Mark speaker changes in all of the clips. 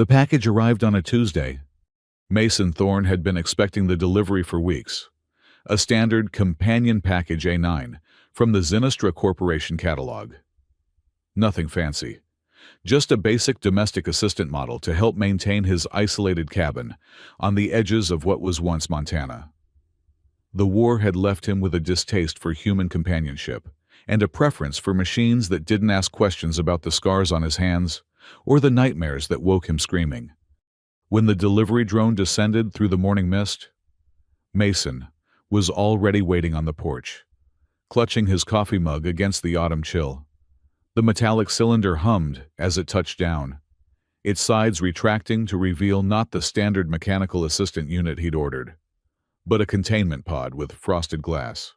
Speaker 1: The package arrived on a Tuesday. Mason Thorne had been expecting the delivery for weeks. A standard companion package A9 from the Zynostra Corporation catalog. Nothing fancy. Just a basic domestic assistant model to help maintain his isolated cabin on the edges of what was once Montana. The war had left him with a distaste for human companionship and a preference for machines that didn't ask questions about the scars on his hands or the nightmares that woke him screaming. When the delivery drone descended through the morning mist, Mason was already waiting on the porch, clutching his coffee mug against the autumn chill. The metallic cylinder hummed as it touched down, its sides retracting to reveal not the standard mechanical assistant unit he'd ordered, but a containment pod with frosted glass.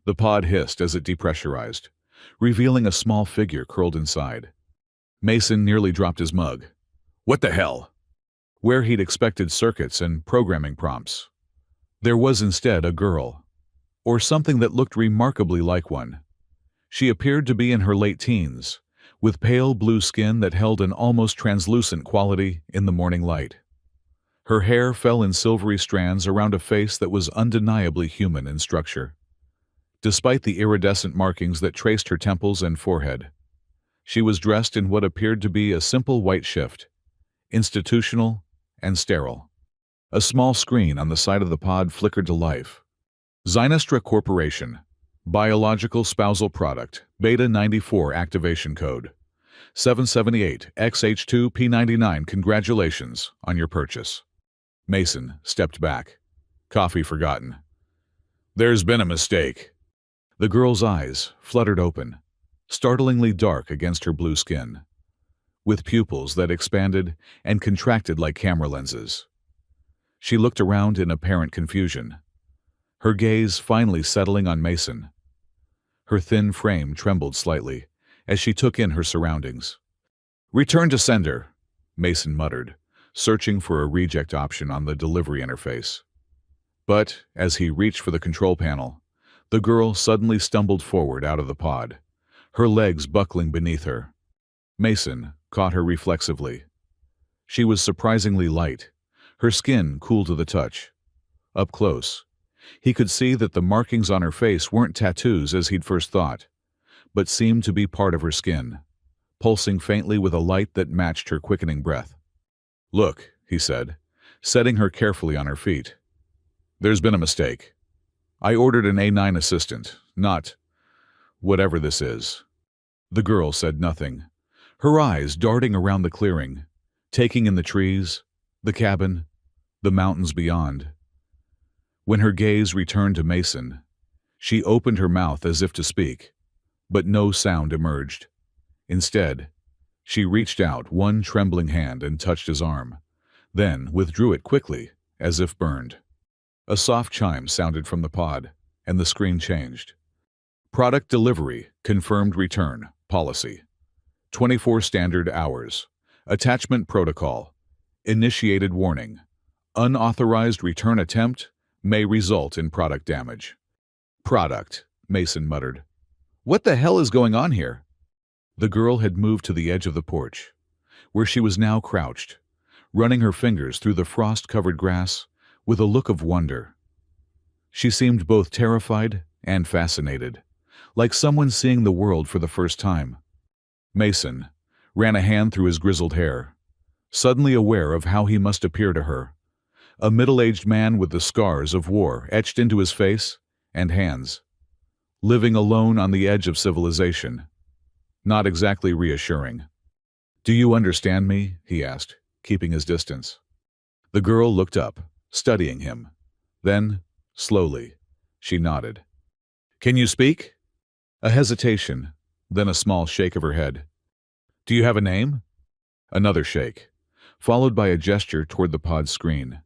Speaker 1: The pod hissed as it depressurized, revealing a small figure curled inside. Mason nearly dropped his mug. What the hell? Where he'd expected circuits and programming prompts, there was instead a girl, or something that looked remarkably like one. She appeared to be in her late teens, with pale blue skin that held an almost translucent quality in the morning light. Her hair fell in silvery strands around a face that was undeniably human in structure, despite the iridescent markings that traced her temples and forehead. She was dressed in what appeared to be a simple white shift, institutional and sterile. A small screen on the side of the pod flickered to life. Zynostra Corporation, Biological Spousal Product, Beta 94 Activation Code, 778 XH2P99. Congratulations on your purchase. Mason stepped back, coffee forgotten. There's been a mistake. The girl's eyes fluttered open, startlingly dark against her blue skin, with pupils that expanded and contracted like camera lenses. She looked around in apparent confusion, her gaze finally settling on Mason. Her thin frame trembled slightly as she took in her surroundings. Return to sender, Mason muttered, searching for a reject option on the delivery interface. But as he reached for the control panel, the girl suddenly stumbled forward out of the pod, her legs buckling beneath her. Mason caught her reflexively. She was surprisingly light, her skin cool to the touch. Up close, he could see that the markings on her face weren't tattoos as he'd first thought, but seemed to be part of her skin, pulsing faintly with a light that matched her quickening breath. Look, he said, setting her carefully on her feet. There's been a mistake. I ordered an A9 assistant, not whatever this is. The girl said nothing, her eyes darting around the clearing, taking in the trees, the cabin, the mountains beyond. When her gaze returned to Mason, she opened her mouth as if to speak, but no sound emerged. Instead, she reached out one trembling hand and touched his arm, then withdrew it quickly, as if burned. A soft chime sounded from the pod, and the screen changed. Product delivery, confirmed return, policy. 24 standard hours. Attachment protocol. Initiated warning. Unauthorized return attempt may result in product damage. Product, Mason muttered. What the hell is going on here? The girl had moved to the edge of the porch, where she was now crouched, running her fingers through the frost-covered grass with a look of wonder. She seemed both terrified and fascinated, like someone seeing the world for the first time. Mason ran a hand through his grizzled hair, suddenly aware of how he must appear to her, a middle-aged man with the scars of war etched into his face and hands, living alone on the edge of civilization. Not exactly reassuring. Do you understand me? He asked, keeping his distance. The girl looked up, studying him. Then, slowly, she nodded. Can you speak? A hesitation, then a small shake of her head. Do you have a name? Another shake, followed by a gesture toward the pod screen,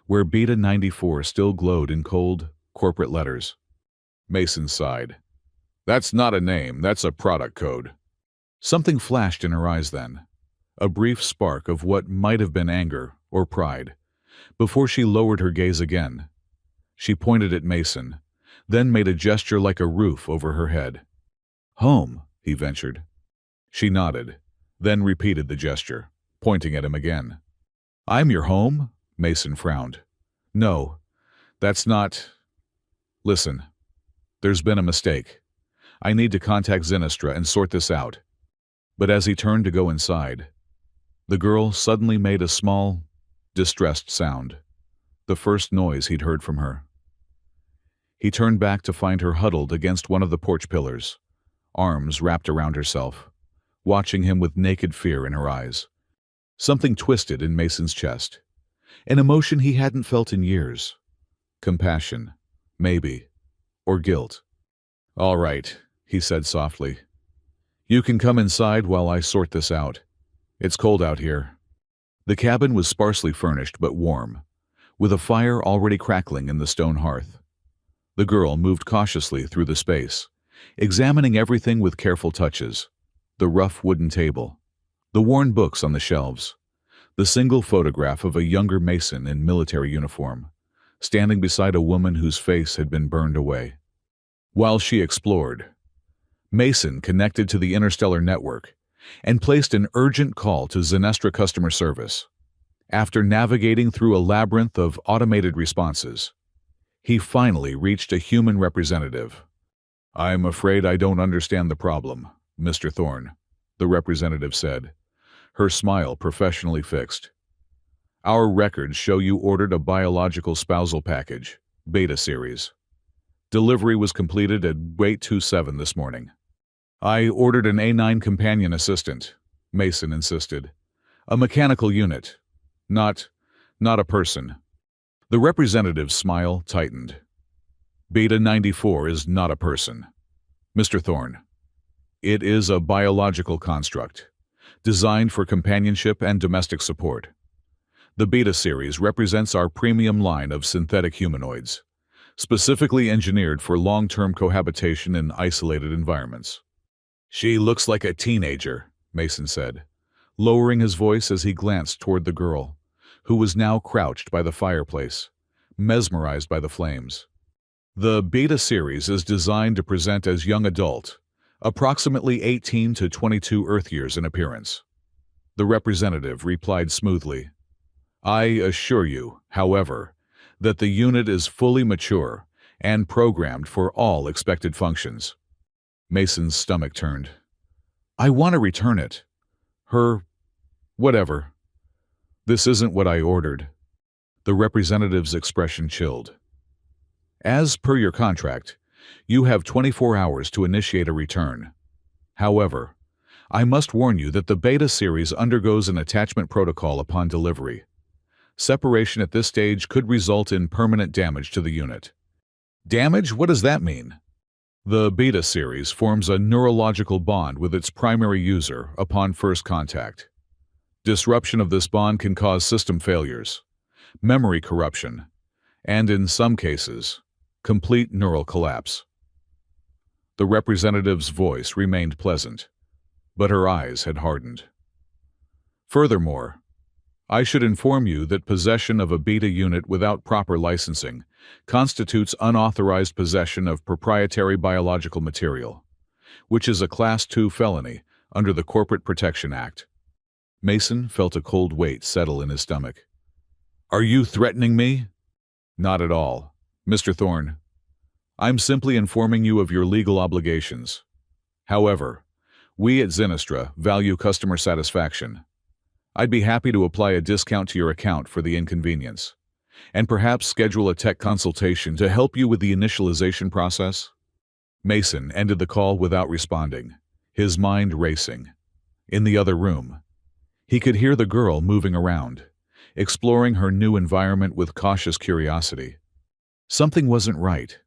Speaker 1: where Beta 94 still glowed in cold, corporate letters. Mason sighed. That's not a name, that's a product code. Something flashed in her eyes then, a brief spark of what might have been anger or pride, before she lowered her gaze again. She pointed at Mason, then made a gesture like a roof over her head. Home, he ventured. She nodded, then repeated the gesture. pointing at him again. I'm your home? Mason frowned. No, that's not... Listen, there's been a mistake. I need to contact Sinistra and sort this out. But as he turned to go inside, the girl suddenly made a small, distressed sound, the first noise he'd heard from her. He turned back to find her huddled against one of the porch pillars, arms wrapped around herself, watching him with naked fear in her eyes. Something twisted in Mason's chest, an emotion he hadn't felt in years. Compassion, maybe, or guilt. All right, he said softly. You can come inside while I sort this out. It's cold out here. The cabin was sparsely furnished but warm, with a fire already crackling in the stone hearth. The girl moved cautiously through the space, examining everything with careful touches. The rough wooden table, the worn books on the shelves, the single photograph of a younger Mason in military uniform, standing beside a woman whose face had been burned away. While she explored, Mason connected to the interstellar network and placed an urgent call to Sinistra customer service. After navigating through a labyrinth of automated responses, he finally reached a human representative. I'm afraid I don't understand the problem, Mr. Thorne, the representative said, her smile professionally fixed. Our records show you ordered a biological spousal package, Beta Series. Delivery was completed at 8:27 this morning. I ordered an A9 companion assistant, Mason insisted. A mechanical unit, not a person. The representative's smile tightened. Beta 94 is not a person, Mr. Thorne. It is a biological construct, designed for companionship and domestic support. The Beta series represents our premium line of synthetic humanoids, specifically engineered for long-term cohabitation in isolated environments. She looks like a teenager, Mason said, lowering his voice as he glanced toward the girl, who was now crouched by the fireplace, mesmerized by the flames. The Beta series is designed to present as young adult, approximately 18 to 22 Earth years in appearance. The representative replied smoothly. I assure you, however, that the unit is fully mature and programmed for all expected functions. Mason's stomach turned. I want to return it. Whatever. This isn't what I ordered. The representative's expression chilled. As per your contract, you have 24 hours to initiate a return. However, I must warn you that the Beta series undergoes an attachment protocol upon delivery. Separation at this stage could result in permanent damage to the unit. Damage? What does that mean? The Beta series forms a neurological bond with its primary user upon first contact. Disruption of this bond can cause system failures, memory corruption, and in some cases, complete neural collapse. The representative's voice remained pleasant, but her eyes had hardened. Furthermore, I should inform you that possession of a Beta unit without proper licensing constitutes unauthorized possession of proprietary biological material, which is a Class II felony under the Corporate Protection Act. Mason felt a cold weight settle in his stomach. Are you threatening me? Not at all, Mr. Thorne. I'm simply informing you of your legal obligations. However, we at Sinistra value customer satisfaction. I'd be happy to apply a discount to your account for the inconvenience, and perhaps schedule a tech consultation to help you with the initialization process. Mason ended the call without responding, his mind racing. In the other room, he could hear the girl moving around, exploring her new environment with cautious curiosity. Something wasn't right.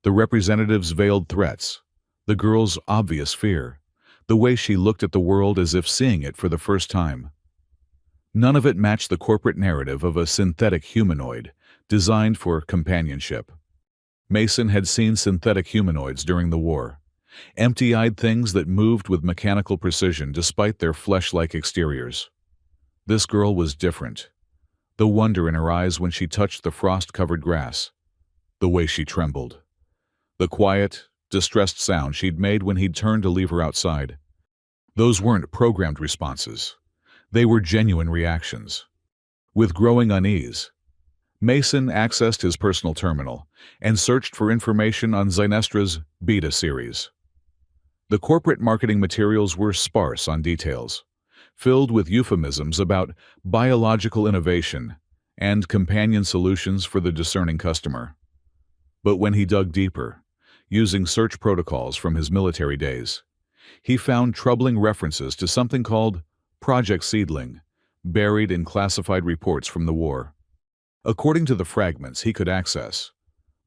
Speaker 1: The representative's veiled threats, the girl's obvious fear, the way she looked at the world as if seeing it for the first time. None of it matched the corporate narrative of a synthetic humanoid designed for companionship. Mason had seen synthetic humanoids during the war, empty-eyed things that moved with mechanical precision despite their flesh-like exteriors. This girl was different. The wonder in her eyes when she touched the frost-covered grass, the way she trembled, the quiet, distressed sound she'd made when he'd turned to leave her outside. Those weren't programmed responses. They were genuine reactions. With growing unease, Mason accessed his personal terminal and searched for information on Zynestra's beta series. The corporate marketing materials were sparse on details, filled with euphemisms about biological innovation and companion solutions for the discerning customer. But when he dug deeper, using search protocols from his military days, he found troubling references to something called Project Seedling, buried in classified reports from the war. According to the fragments he could access,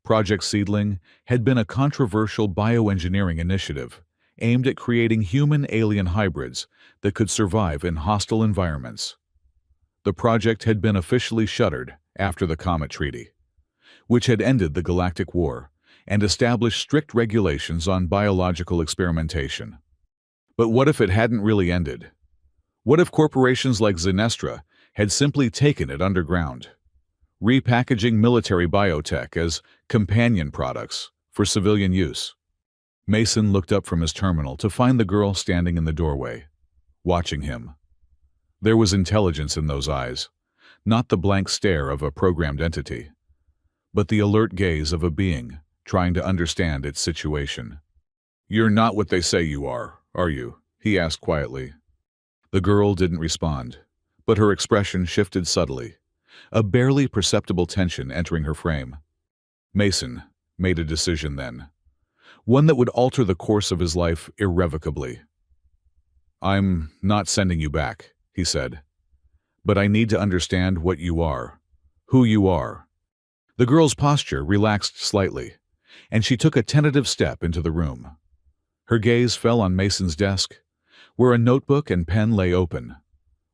Speaker 1: Project Seedling had been a controversial bioengineering initiative aimed at creating human-alien hybrids that could survive in hostile environments. The project had been officially shuttered after the Comet Treaty, which had ended the Galactic War and established strict regulations on biological experimentation. But what if it hadn't really ended? What if corporations like Zynestra had simply taken it underground, repackaging military biotech as companion products for civilian use? Mason looked up from his terminal to find the girl standing in the doorway, watching him. There was intelligence in those eyes, not the blank stare of a programmed entity, but the alert gaze of a being trying to understand its situation. "You're not what they say you are you?" he asked quietly. The girl didn't respond, but her expression shifted subtly, a barely perceptible tension entering her frame. Mason made a decision then, one that would alter the course of his life irrevocably. "I'm not sending you back," he said, "but I need to understand what you are, who you are." The girl's posture relaxed slightly, and she took a tentative step into the room. Her gaze fell on Mason's desk, where a notebook and pen lay open.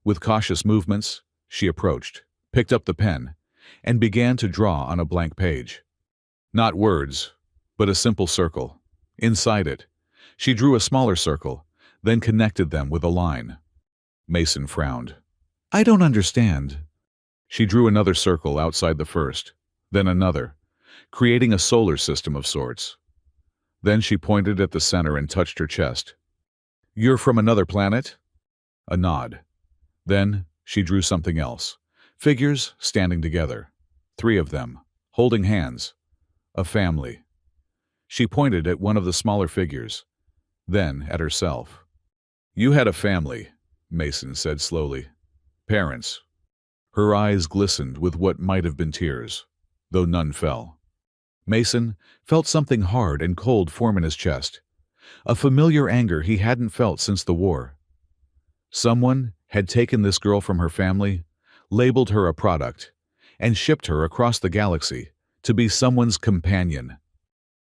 Speaker 1: With cautious movements, she approached, picked up the pen, and began to draw on a blank page. Not words, but a simple circle. Inside it, she drew a smaller circle, then connected them with a line. Mason frowned. "I don't understand." She drew another circle outside the first, then another, creating a solar system of sorts. Then she pointed at the center and touched her chest. "You're from another planet?" A nod. Then she drew something else. Figures standing together. 3 of them, holding hands. A family. She pointed at one of the smaller figures, then at herself. "You had a family," Mason said slowly. "Parents." Her eyes glistened with what might have been tears, though none fell. Mason felt something hard and cold form in his chest, a familiar anger he hadn't felt since the war. Someone had taken this girl from her family, labeled her a product, and shipped her across the galaxy to be someone's companion.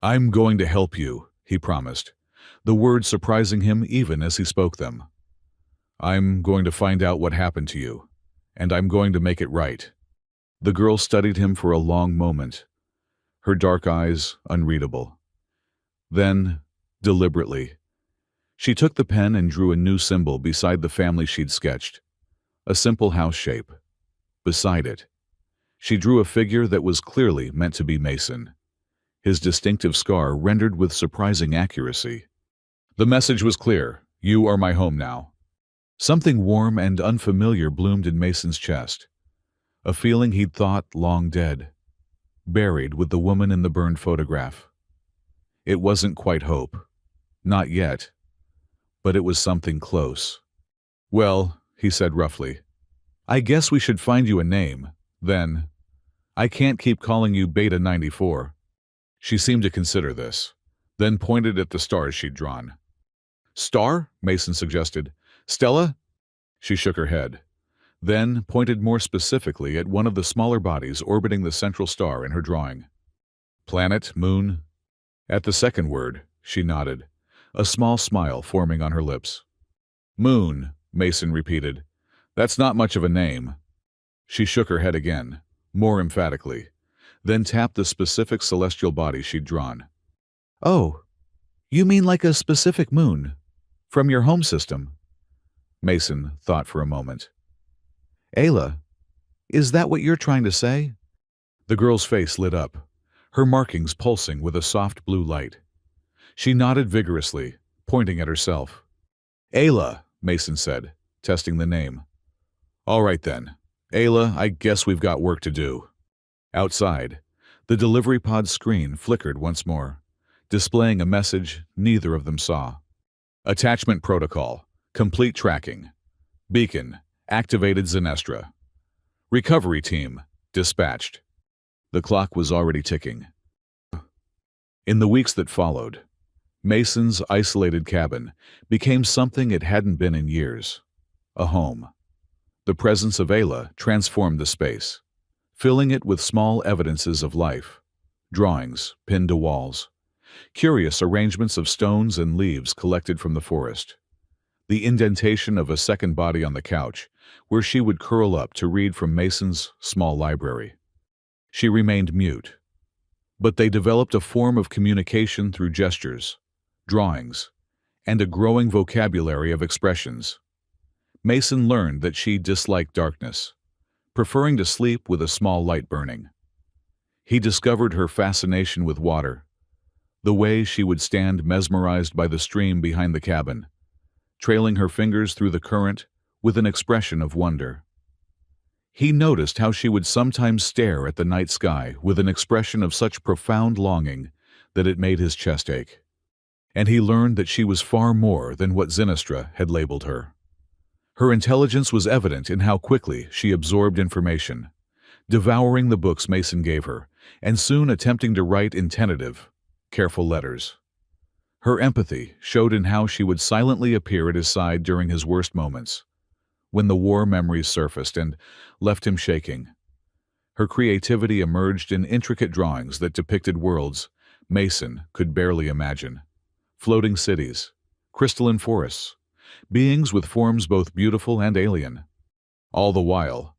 Speaker 1: "I'm going to help you," he promised, the words surprising him even as he spoke them. "I'm going to find out what happened to you, and I'm going to make it right." The girl studied him for a long moment, her dark eyes unreadable. Then, deliberately, she took the pen and drew a new symbol beside the family she'd sketched, a simple house shape. Beside it, she drew a figure that was clearly meant to be Mason, his distinctive scar rendered with surprising accuracy. The message was clear: "You are my home now." Something warm and unfamiliar bloomed in Mason's chest, a feeling he'd thought long dead, buried with the woman in the burned photograph. It wasn't quite hope. Not yet. But it was something close. "Well," he said roughly, "I guess we should find you a name, then. I can't keep calling you Beta 94. She seemed to consider this, then pointed at the stars she'd drawn. "Star?" Mason suggested. "Stella?" She shook her head, then pointed more specifically at one of the smaller bodies orbiting the central star in her drawing. "Planet? Moon?" At the second word, she nodded, a small smile forming on her lips. "Moon," Mason repeated. "That's not much of a name." She shook her head again, more emphatically, then tapped the specific celestial body she'd drawn. "Oh, you mean like a specific moon? From your home system?" Mason thought for a moment. "Ayla, is that what you're trying to say?" The girl's face lit up, her markings pulsing with a soft blue light. She nodded vigorously, pointing at herself. "Ayla," Mason said, testing the name. All right then. Ayla, I guess we've got work to do. Outside, the delivery pod screen flickered once more, displaying a message neither of them saw. Attachment protocol. Complete tracking. Beacon. Activated Zenestra. Recovery team. Dispatched. The clock was already ticking. In the weeks that followed, Mason's isolated cabin became something it hadn't been in years. A home. The presence of Ayla transformed the space, filling it with small evidences of life. Drawings pinned to walls. Curious arrangements of stones and leaves collected from the forest. The indentation of a second body on the couch, where she would curl up to read from Mason's small library. She remained mute, but they developed a form of communication through gestures, drawings, and a growing vocabulary of expressions. Mason learned that she disliked darkness, preferring to sleep with a small light burning. He discovered her fascination with water, the way she would stand mesmerized by the stream behind the cabin, trailing her fingers through the current with an expression of wonder. He noticed how she would sometimes stare at the night sky with an expression of such profound longing that it made his chest ache. And he learned that she was far more than what Zenestra had labeled her. Her intelligence was evident in how quickly she absorbed information, devouring the books Mason gave her, and soon attempting to write in tentative, careful letters. Her empathy showed in how she would silently appear at his side during his worst moments, when the war memories surfaced and left him shaking. Her creativity emerged in intricate drawings that depicted worlds Mason could barely imagine. Floating cities, crystalline forests, beings with forms both beautiful and alien. All the while,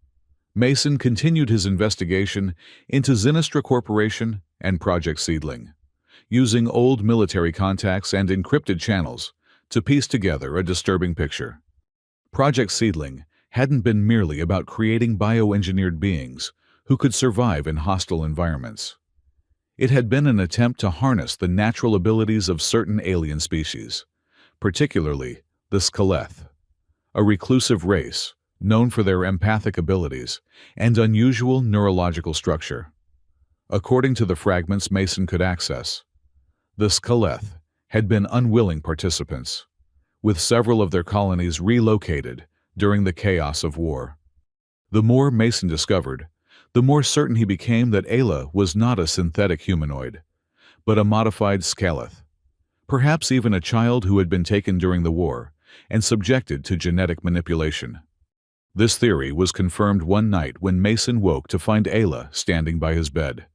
Speaker 1: Mason continued his investigation into Zenestra Corporation and Project Seedling, using old military contacts and encrypted channels to piece together a disturbing picture. Project Seedling hadn't been merely about creating bioengineered beings who could survive in hostile environments. It had been an attempt to harness the natural abilities of certain alien species, particularly the Skeleth, a reclusive race known for their empathic abilities and unusual neurological structure. According to the fragments Mason could access, the Skeleth had been unwilling participants, with several of their colonies relocated during the chaos of war. The more Mason discovered, the more certain he became that Ayla was not a synthetic humanoid, but a modified Skeleth, perhaps even a child who had been taken during the war and subjected to genetic manipulation. This theory was confirmed one night when Mason woke to find Ayla standing by his bed,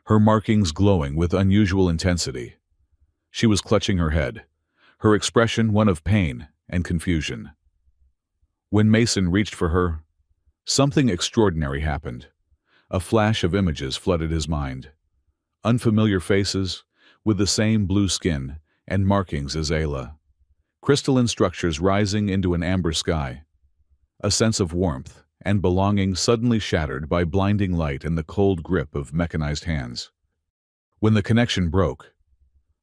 Speaker 1: her markings glowing with unusual intensity. She was clutching her head, her expression one of pain and confusion. When Mason reached for her, something extraordinary happened. A flash of images flooded his mind. Unfamiliar faces, with the same blue skin and markings as Ayla. Crystalline structures rising into an amber sky. A sense of warmth and belonging suddenly shattered by blinding light and the cold grip of mechanized hands. When the connection broke,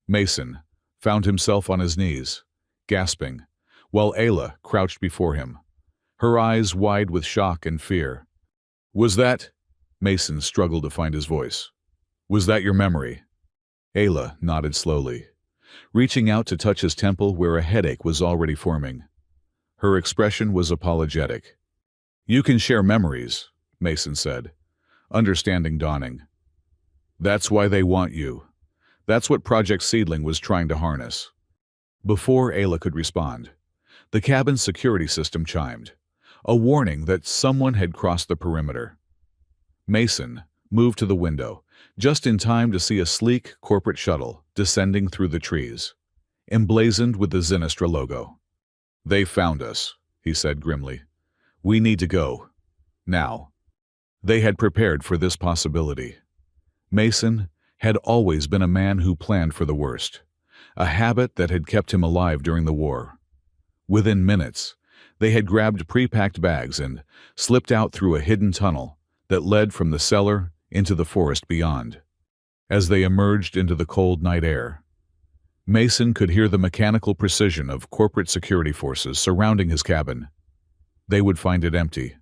Speaker 1: Mason found himself on his knees, gasping, while Ayla crouched before him, her eyes wide with shock and fear. "Was that?" Mason struggled to find his voice. "Was that your memory?" Ayla nodded slowly, reaching out to touch his temple where a headache was already forming. Her expression was apologetic. "You can share memories," Mason said, understanding dawning. "That's why they want you. That's what Project Seedling was trying to harness." Before Ayla could respond, the cabin's security system chimed, a warning that someone had crossed the perimeter. Mason moved to the window, just in time to see a sleek corporate shuttle descending through the trees, emblazoned with the Zenestra logo. "They found us," he said grimly. "We need to go. Now." They had prepared for this possibility. Mason had always been a man who planned for the worst, a habit that had kept him alive during the war. Within minutes, they had grabbed pre-packed bags and slipped out through a hidden tunnel that led from the cellar into the forest beyond. As they emerged into the cold night air, Mason could hear the mechanical precision of corporate security forces surrounding his cabin. They would find it empty,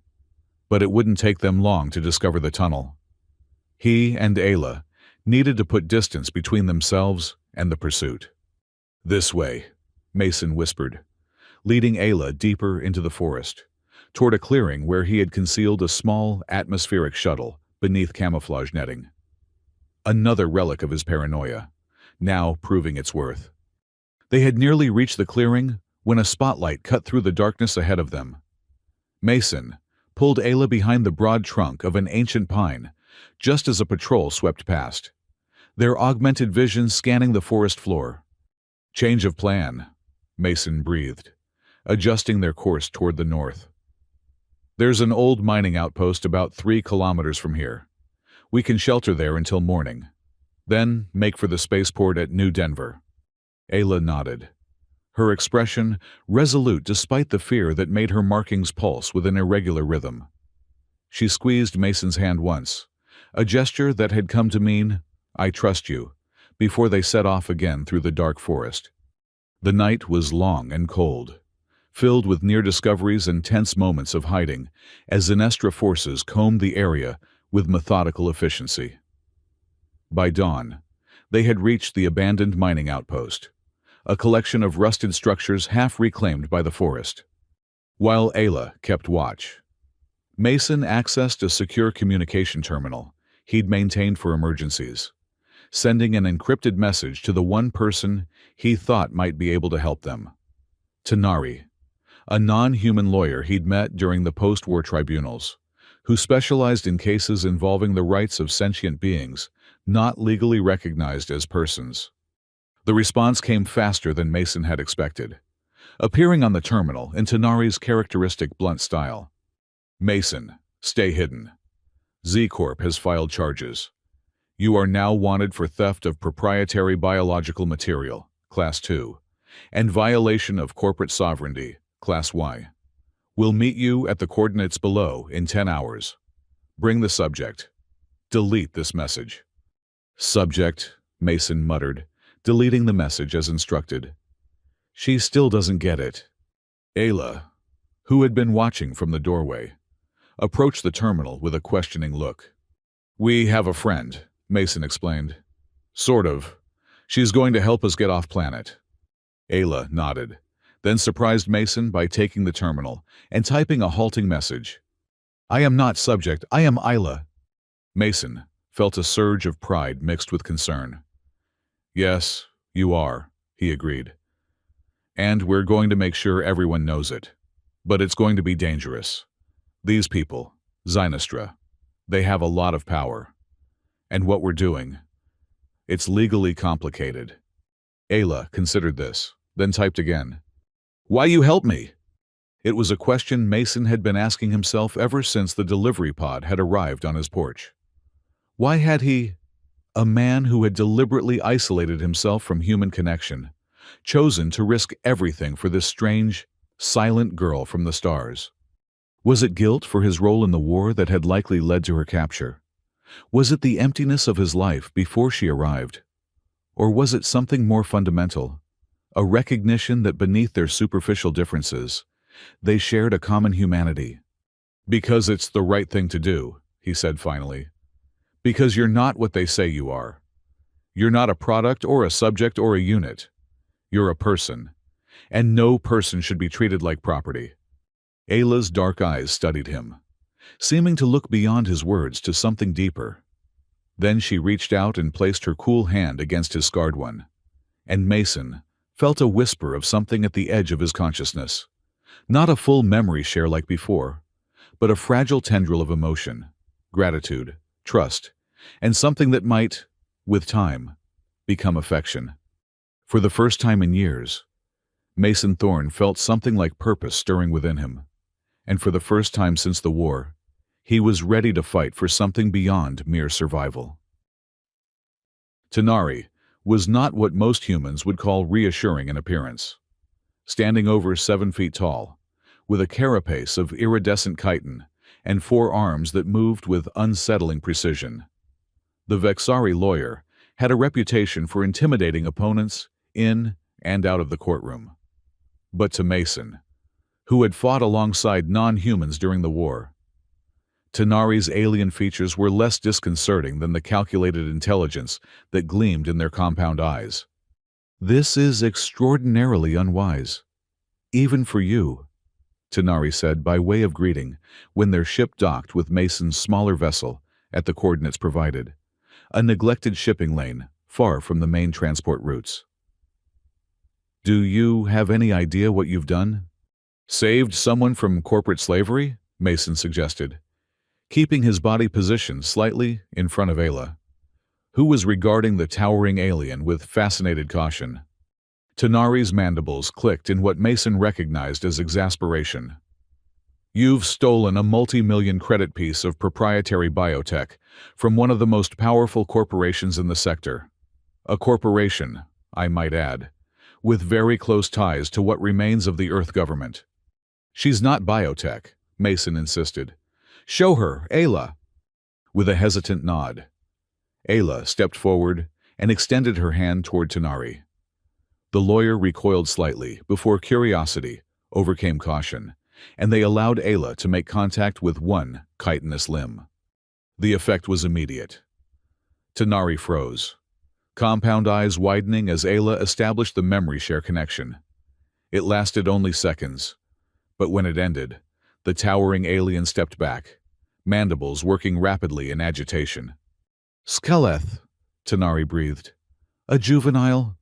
Speaker 1: But it wouldn't take them long to discover the tunnel. He and Ayla needed to put distance between themselves and the pursuit. "This way," Mason whispered, leading Ayla deeper into the forest, toward a clearing where he had concealed a small atmospheric shuttle beneath camouflage netting. Another relic of his paranoia, now proving its worth. They had nearly reached the clearing when a spotlight cut through the darkness ahead of them. Mason pulled Ayla behind the broad trunk of an ancient pine just as a patrol swept past, their augmented vision scanning the forest floor. "Change of plan," Mason breathed, adjusting their course toward the north. "There's an old mining outpost about 3 kilometers from here. We can shelter there until morning, then make for the spaceport at New Denver." Ayla nodded, her expression resolute despite the fear that made her markings pulse with an irregular rhythm. She squeezed Mason's hand once, a gesture that had come to mean, "I trust you," before they set off again through the dark forest. The night was long and cold, filled with near discoveries and tense moments of hiding as Zenestra forces combed the area with methodical efficiency. By dawn, they had reached the abandoned mining outpost, a collection of rusted structures half reclaimed by the forest. While Ayla kept watch, Mason accessed a secure communication terminal he'd maintained for emergencies, sending an encrypted message to the one person he thought might be able to help them. Tanari, a non-human lawyer he'd met during the post-war tribunals, who specialized in cases involving the rights of sentient beings not legally recognized as persons. The response came faster than Mason had expected, appearing on the terminal in Tanari's characteristic blunt style. "Mason, stay hidden. Z-Corp has filed charges. You are now wanted for theft of proprietary biological material, Class 2, and violation of corporate sovereignty, Class Y. We'll meet you at the coordinates below in 10 hours. Bring the subject. Delete this message." "Subject," Mason muttered, deleting the message as instructed. She still doesn't get it. Ayla, who had been watching from the doorway, approached the terminal with a questioning look. "We have a friend," Mason explained. "Sort of. She's going to help us get off planet." Ayla nodded, then surprised Mason by taking the terminal and typing a halting message. "I am not subject, I am Ayla." Mason felt a surge of pride mixed with concern. "Yes, you are," he agreed. "And we're going to make sure everyone knows it. But it's going to be dangerous. These people, Zenestra, they have a lot of power. And what we're doing, it's legally complicated." Ayla considered this, then typed again. "Why you help me?" It was a question Mason had been asking himself ever since the delivery pod had arrived on his porch. Why had he, a man who had deliberately isolated himself from human connection, chosen to risk everything for this strange, silent girl from the stars? Was it guilt for his role in the war that had likely led to her capture? Was it the emptiness of his life before she arrived? Or was it something more fundamental, a recognition that beneath their superficial differences, they shared a common humanity? "Because it's the right thing to do," he said finally. "Because you're not what they say you are. You're not a product or a subject or a unit. You're a person, and no person should be treated like property." Ayla's dark eyes studied him, seeming to look beyond his words to something deeper. Then she reached out and placed her cool hand against his scarred one, and Mason felt a whisper of something at the edge of his consciousness. Not a full memory share like before, but a fragile tendril of emotion, gratitude, trust, and something that might, with time, become affection. For the first time in years, Mason Thorne felt something like purpose stirring within him, and for the first time since the war, he was ready to fight for something beyond mere survival. Tanari was not what most humans would call reassuring in appearance. Standing over 7 feet tall, with a carapace of iridescent chitin and 4 arms that moved with unsettling precision, the Vexari lawyer had a reputation for intimidating opponents in and out of the courtroom. But to Mason, who had fought alongside non-humans during the war, Tanari's alien features were less disconcerting than the calculated intelligence that gleamed in their compound eyes. "This is extraordinarily unwise. Even for you," Tanari said by way of greeting when their ship docked with Mason's smaller vessel at the coordinates provided, a neglected shipping lane far from the main transport routes. "Do you have any idea what you've done?" "Saved someone from corporate slavery?" Mason suggested, keeping his body positioned slightly in front of Ayla, who was regarding the towering alien with fascinated caution. Tanari's mandibles clicked in what Mason recognized as exasperation. "You've stolen a multi-million credit piece of proprietary biotech from one of the most powerful corporations in the sector. A corporation, I might add, with very close ties to what remains of the Earth government." "She's not biotech," Mason insisted. "Show her, Ayla." With a hesitant nod, Ayla stepped forward and extended her hand toward Tanari. The lawyer recoiled slightly before curiosity overcame caution, and they allowed Ayla to make contact with one chitinous limb. The effect was immediate. Tanari froze, compound eyes widening as Ayla established the memory share connection. It lasted only seconds, but when it ended, the towering alien stepped back, mandibles working rapidly in agitation. "Skeleth," Tanari breathed. "A juvenile,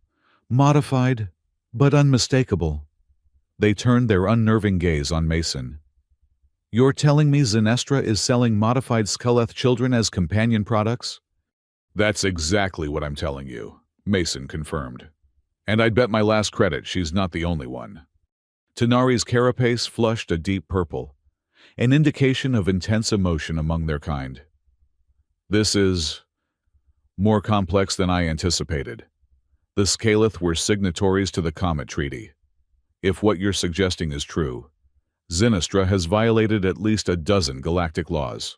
Speaker 1: modified, but unmistakable." They turned their unnerving gaze on Mason. "You're telling me Zenestra is selling modified Skeleth children as companion products?" "That's exactly what I'm telling you," Mason confirmed. "And I'd bet my last credit she's not the only one." Tanari's carapace flushed a deep purple, an indication of intense emotion among their kind. "This is more complex than I anticipated. The Skeleth were signatories to the Comet Treaty. If what you're suggesting is true, Zenestra has violated at least a dozen galactic laws."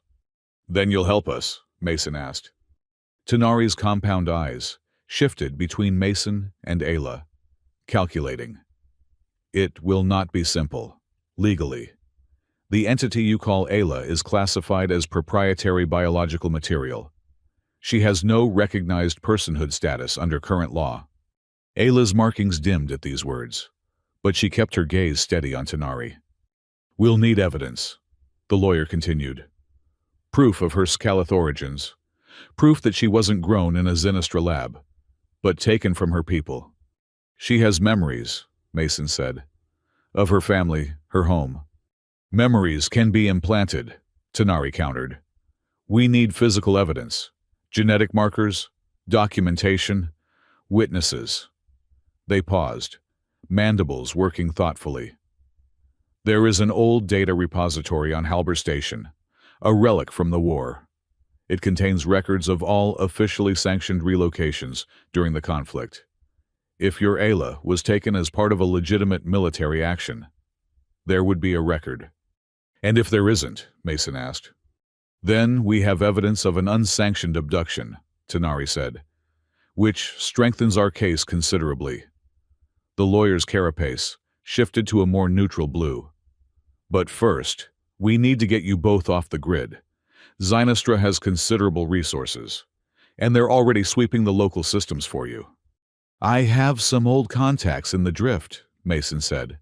Speaker 1: "Then you'll help us?" Mason asked. Tanari's compound eyes shifted between Mason and Ayla, calculating. "It will not be simple, legally. The entity you call Ayla is classified as proprietary biological material. She has no recognized personhood status under current law." Ayla's markings dimmed at these words, but she kept her gaze steady on Tanari. "We'll need evidence," the lawyer continued. "Proof of her Skeleth origins. Proof that she wasn't grown in a Zenestra lab, but taken from her people." "She has memories," Mason said, "of her family, her home." "Memories can be implanted," Tanari countered. "We need physical evidence, genetic markers, documentation, witnesses." They paused, mandibles working thoughtfully. "There is an old data repository on Halber Station, a relic from the war. It contains records of all officially sanctioned relocations during the conflict. If your Ayla was taken as part of a legitimate military action, there would be a record." "And if there isn't?" Mason asked. "Then we have evidence of an unsanctioned abduction," Tanari said, "which strengthens our case considerably." The lawyer's carapace shifted to a more neutral blue. "But first, we need to get you both off the grid. Zenestra has considerable resources, and they're already sweeping the local systems for you." "I have some old contacts in the drift," Mason said,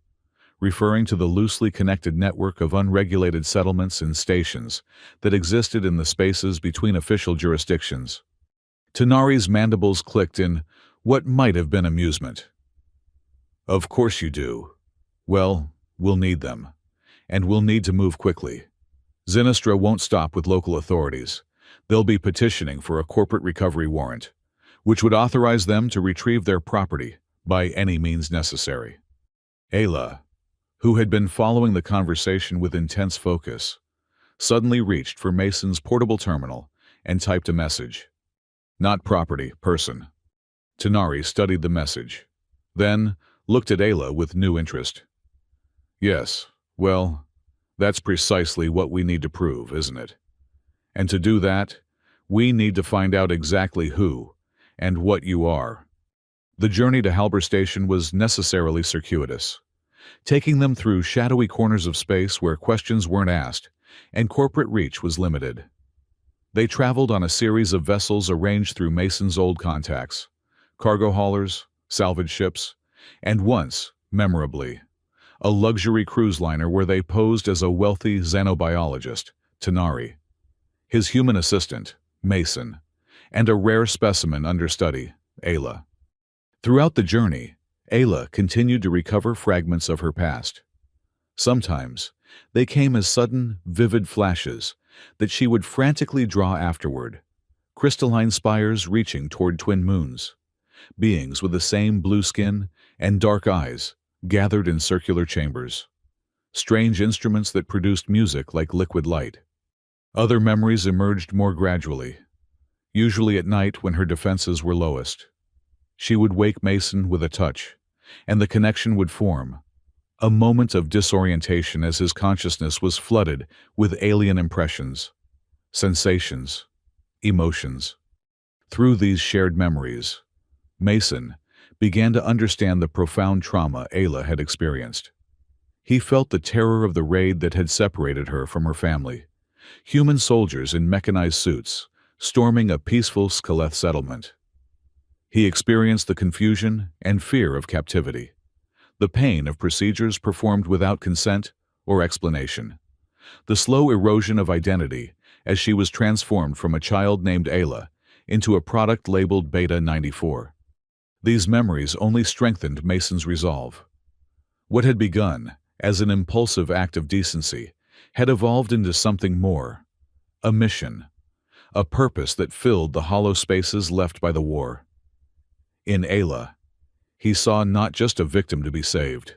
Speaker 1: referring to the loosely connected network of unregulated settlements and stations that existed in the spaces between official jurisdictions. Tanari's mandibles clicked in what might have been amusement. "Of course you do. Well, we'll need them, and we'll need to move quickly. Zenestra won't stop with local authorities. They'll be petitioning for a corporate recovery warrant, which would authorize them to retrieve their property by any means necessary." Ayla, who had been following the conversation with intense focus, suddenly reached for Mason's portable terminal and typed a message. "Not property, person." Tanari studied the message, then looked at Ayla with new interest. "Yes, well, that's precisely what we need to prove, isn't it? And to do that, we need to find out exactly who and what you are." The journey to Halber Station was necessarily circuitous, taking them through shadowy corners of space where questions weren't asked and corporate reach was limited. They traveled on a series of vessels arranged through Mason's old contacts, cargo haulers, salvage ships, and once, memorably, a luxury cruise liner where they posed as a wealthy xenobiologist, Tanari, his human assistant, Mason, and a rare specimen understudy, Ayla. Throughout the journey, Ayla continued to recover fragments of her past. Sometimes, they came as sudden, vivid flashes that she would frantically draw afterward, crystalline spires reaching toward twin moons, beings with the same blue skin and dark eyes gathered in circular chambers, strange instruments that produced music like liquid light. Other memories emerged more gradually, usually at night when her defenses were lowest. She would wake Mason with a touch, and the connection would form, a moment of disorientation as his consciousness was flooded with alien impressions, sensations, emotions. Through these shared memories, Mason began to understand the profound trauma Ayla had experienced. He felt the terror of the raid that had separated her from her family, human soldiers in mechanized suits, storming a peaceful Skeleth settlement. He experienced the confusion and fear of captivity, the pain of procedures performed without consent or explanation, the slow erosion of identity as she was transformed from a child named Ayla into a product labeled Beta 94. These memories only strengthened Mason's resolve. What had begun as an impulsive act of decency had evolved into something more, a mission, a purpose that filled the hollow spaces left by the war. In Ayla, he saw not just a victim to be saved,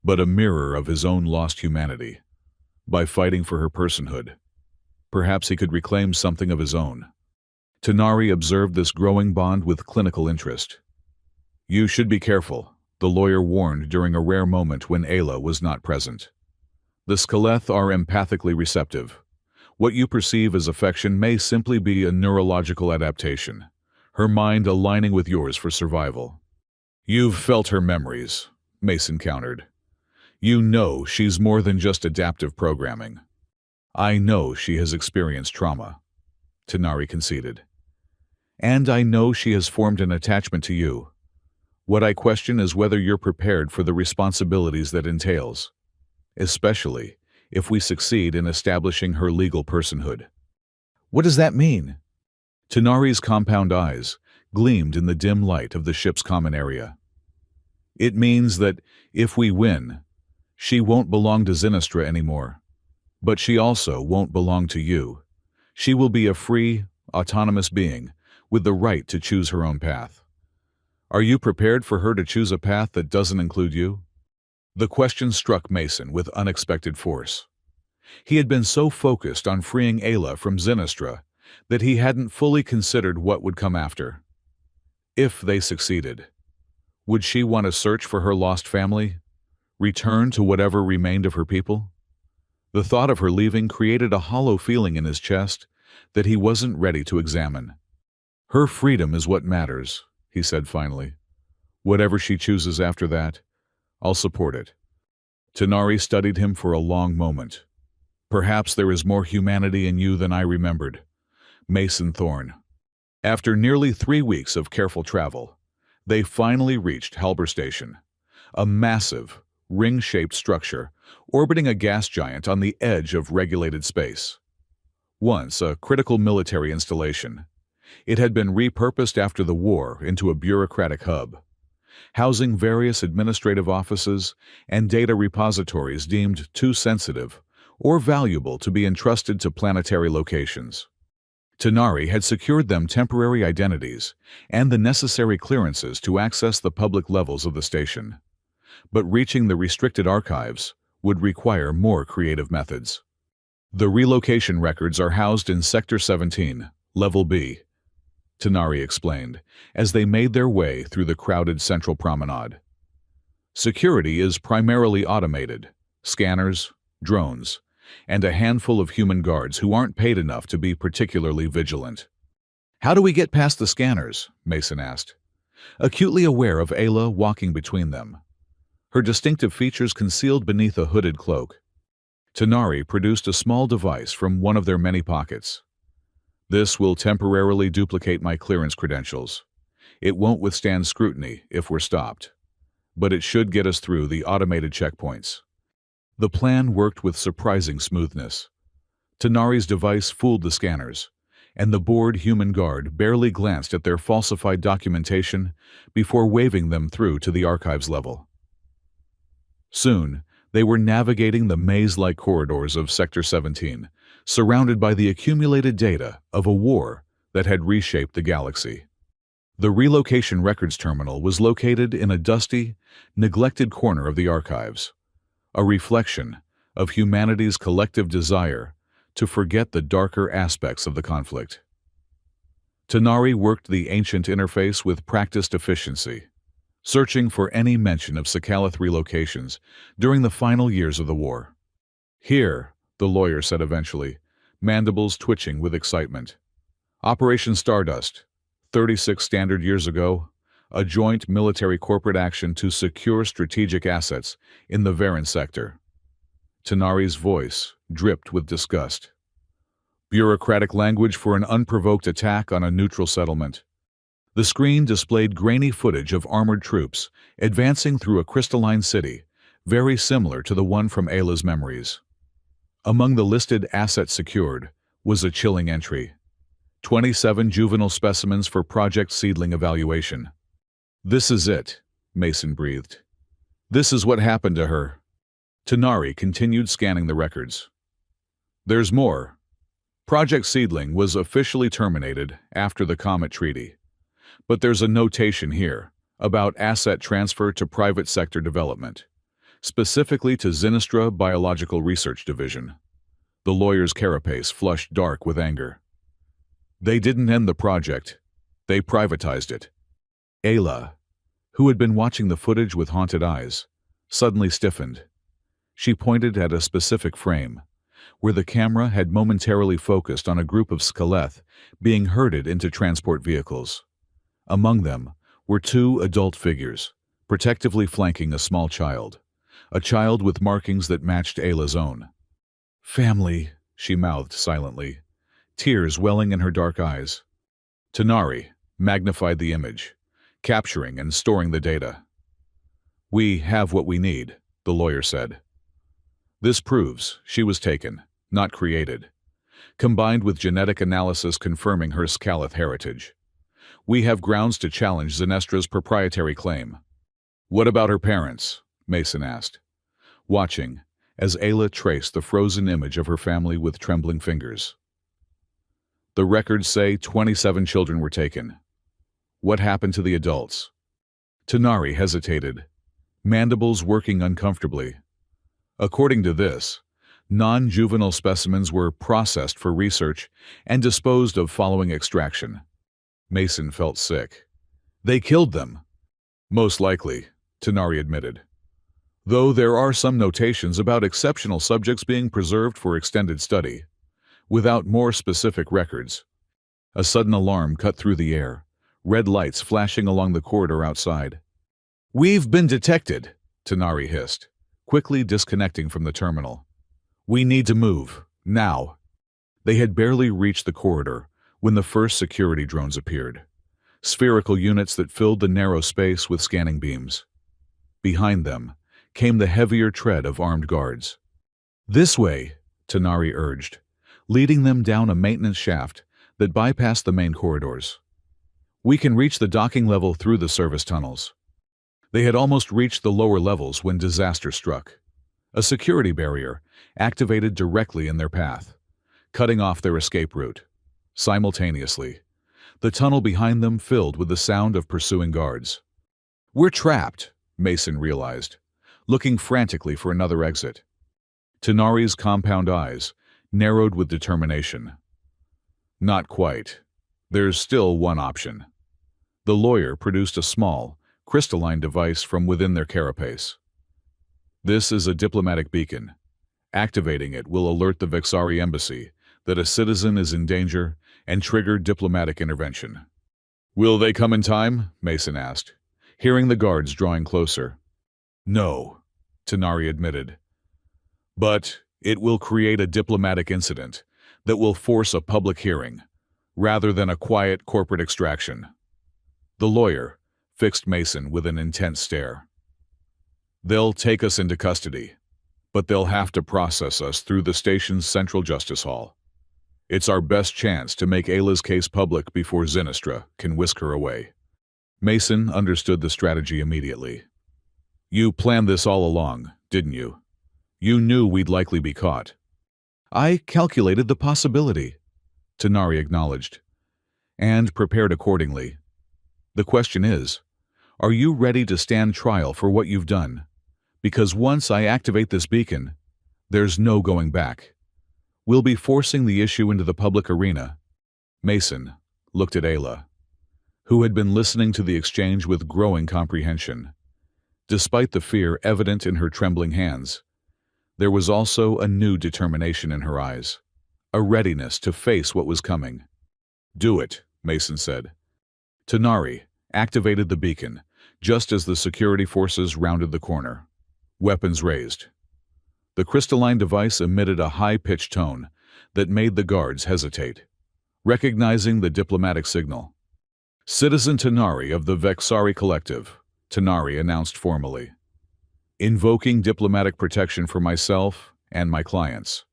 Speaker 1: but a mirror of his own lost humanity. By fighting for her personhood, perhaps he could reclaim something of his own. Tanari observed this growing bond with clinical interest. "You should be careful," the lawyer warned during a rare moment when Ayla was not present. "The Skeleth are empathically receptive. What you perceive as affection may simply be a neurological adaptation, her mind aligning with yours for survival." "You've felt her memories," Mason countered. "You know she's more than just adaptive programming." "I know she has experienced trauma," Tanari conceded. "And I know she has formed an attachment to you. What I question is whether you're prepared for the responsibilities that entails, especially if we succeed in establishing her legal personhood." "What does that mean?" Tanari's compound eyes gleamed in the dim light of the ship's common area. "It means that, if we win, she won't belong to Sinistra anymore. But she also won't belong to you. She will be a free, autonomous being with the right to choose her own path. Are you prepared for her to choose a path that doesn't include you?" The question struck Mason with unexpected force. He had been so focused on freeing Ayla from Sinistra that he hadn't fully considered what would come after. If they succeeded, would she want to search for her lost family, return to whatever remained of her people? The thought of her leaving created a hollow feeling in his chest that he wasn't ready to examine. "Her freedom is what matters," he said finally. "Whatever she chooses after that, I'll support it." Tanari studied him for a long moment. "Perhaps there is more humanity in you than I remembered." Mason Thorne. After nearly 3 weeks of careful travel, they finally reached Halber Station, a massive, ring-shaped structure orbiting a gas giant on the edge of regulated space. Once a critical military installation, it had been repurposed after the war into a bureaucratic hub, housing various administrative offices and data repositories deemed too sensitive or valuable to be entrusted to planetary locations. Tanari had secured them temporary identities and the necessary clearances to access the public levels of the station. But reaching the restricted archives would require more creative methods. "The relocation records are housed in Sector 17, Level B," Tanari explained, as they made their way through the crowded central promenade. "Security is primarily automated, scanners, drones, and a handful of human guards who aren't paid enough to be particularly vigilant." "How do we get past the scanners?" Mason asked, acutely aware of Ayla walking between them, her distinctive features concealed beneath a hooded cloak. Tanari produced a small device from one of their many pockets. This will temporarily duplicate my clearance credentials. It won't withstand scrutiny if we're stopped, but it should get us through the automated checkpoints. The plan worked with surprising smoothness. Tanari's device fooled the scanners, and the bored human guard barely glanced at their falsified documentation before waving them through to the archives level. Soon, they were navigating the maze-like corridors of Sector 17, surrounded by the accumulated data of a war that had reshaped the galaxy. The relocation records terminal was located in a dusty, neglected corner of the archives, a reflection of humanity's collective desire to forget the darker aspects of the conflict. Tanari worked the ancient interface with practiced efficiency, searching for any mention of Sakalath relocations during the final years of the war. "Here," the lawyer said eventually, mandibles twitching with excitement. "Operation Stardust, 36 standard years ago, a joint military-corporate action to secure strategic assets in the Varen sector." Tanari's voice dripped with disgust. Bureaucratic language for an unprovoked attack on a neutral settlement. The screen displayed grainy footage of armored troops advancing through a crystalline city, very similar to the one from Ayla's memories. Among the listed assets secured was a chilling entry: 27 juvenile specimens for Project Seedling evaluation. "This is it," Mason breathed. "This is what happened to her." Tanari continued scanning the records. "There's more. Project Seedling was officially terminated after the Comet Treaty. But there's a notation here about asset transfer to private sector development, specifically to Sinistra Biological Research Division." The lawyer's carapace flushed dark with anger. "They didn't end the project. They privatized it." Ayla, who had been watching the footage with haunted eyes, suddenly stiffened. She pointed at a specific frame, where the camera had momentarily focused on a group of Skeleth being herded into transport vehicles. Among them were two adult figures, protectively flanking a small child, a child with markings that matched Ayla's own. "Family," she mouthed silently, tears welling in her dark eyes. Tanari magnified the image, capturing and storing the data. "We have what we need," the lawyer said. "This proves she was taken, not created, combined with genetic analysis confirming her Sakalath heritage. We have grounds to challenge Sinestra's proprietary claim." "What about her parents?" Mason asked, watching as Ayla traced the frozen image of her family with trembling fingers. "The records say 27 children were taken. What happened to the adults?" Tanari hesitated, mandibles working uncomfortably. "According to this, non-juvenile specimens were processed for research and disposed of following extraction." Mason felt sick. "They killed them." "Most likely," Tanari admitted. "Though there are some notations about exceptional subjects being preserved for extended study, without more specific records." A sudden alarm cut through the air, red lights flashing along the corridor outside. "We've been detected," Tanari hissed, quickly disconnecting from the terminal. "We need to move, now." They had barely reached the corridor when the first security drones appeared, spherical units that filled the narrow space with scanning beams. Behind them came the heavier tread of armed guards. "This way," Tanari urged, leading them down a maintenance shaft that bypassed the main corridors. "We can reach the docking level through the service tunnels." They had almost reached the lower levels when disaster struck. A security barrier activated directly in their path, cutting off their escape route. Simultaneously, the tunnel behind them filled with the sound of pursuing guards. "We're trapped," Mason realized, looking frantically for another exit. Tanari's compound eyes narrowed with determination. "Not quite. There's still one option." The lawyer produced a small, crystalline device from within their carapace. "This is a diplomatic beacon. Activating it will alert the Vexari embassy that a citizen is in danger and trigger diplomatic intervention." "Will they come in time?" Mason asked, hearing the guards drawing closer. "No," Tanari admitted. "But It will create a diplomatic incident that will force a public hearing, rather than a quiet corporate extraction. The lawyer fixed Mason with an intense stare. They'll take us into custody, but they'll have to process us through the station's central justice hall. It's our best chance to make Ayla's case public before Sinistra can whisk her away. Mason understood the strategy immediately. You planned this all along, didn't you? You knew we'd likely be caught. I calculated the possibility, Tanari acknowledged, and prepared accordingly. The question is, are you ready to stand trial for what you've done? Because once I activate this beacon, there's no going back. We'll be forcing the issue into the public arena. Mason looked at Ayla, who had been listening to the exchange with growing comprehension. Despite the fear evident in her trembling hands, there was also a new determination in her eyes, a readiness to face what was coming. Do it, Mason said. Tanari activated the beacon just as the security forces rounded the corner, weapons raised. The crystalline device emitted a high-pitched tone that made the guards hesitate, recognizing the diplomatic signal. Citizen Tanari of the Vexari Collective, Tanari announced formally. Invoking diplomatic protection for myself and my clients,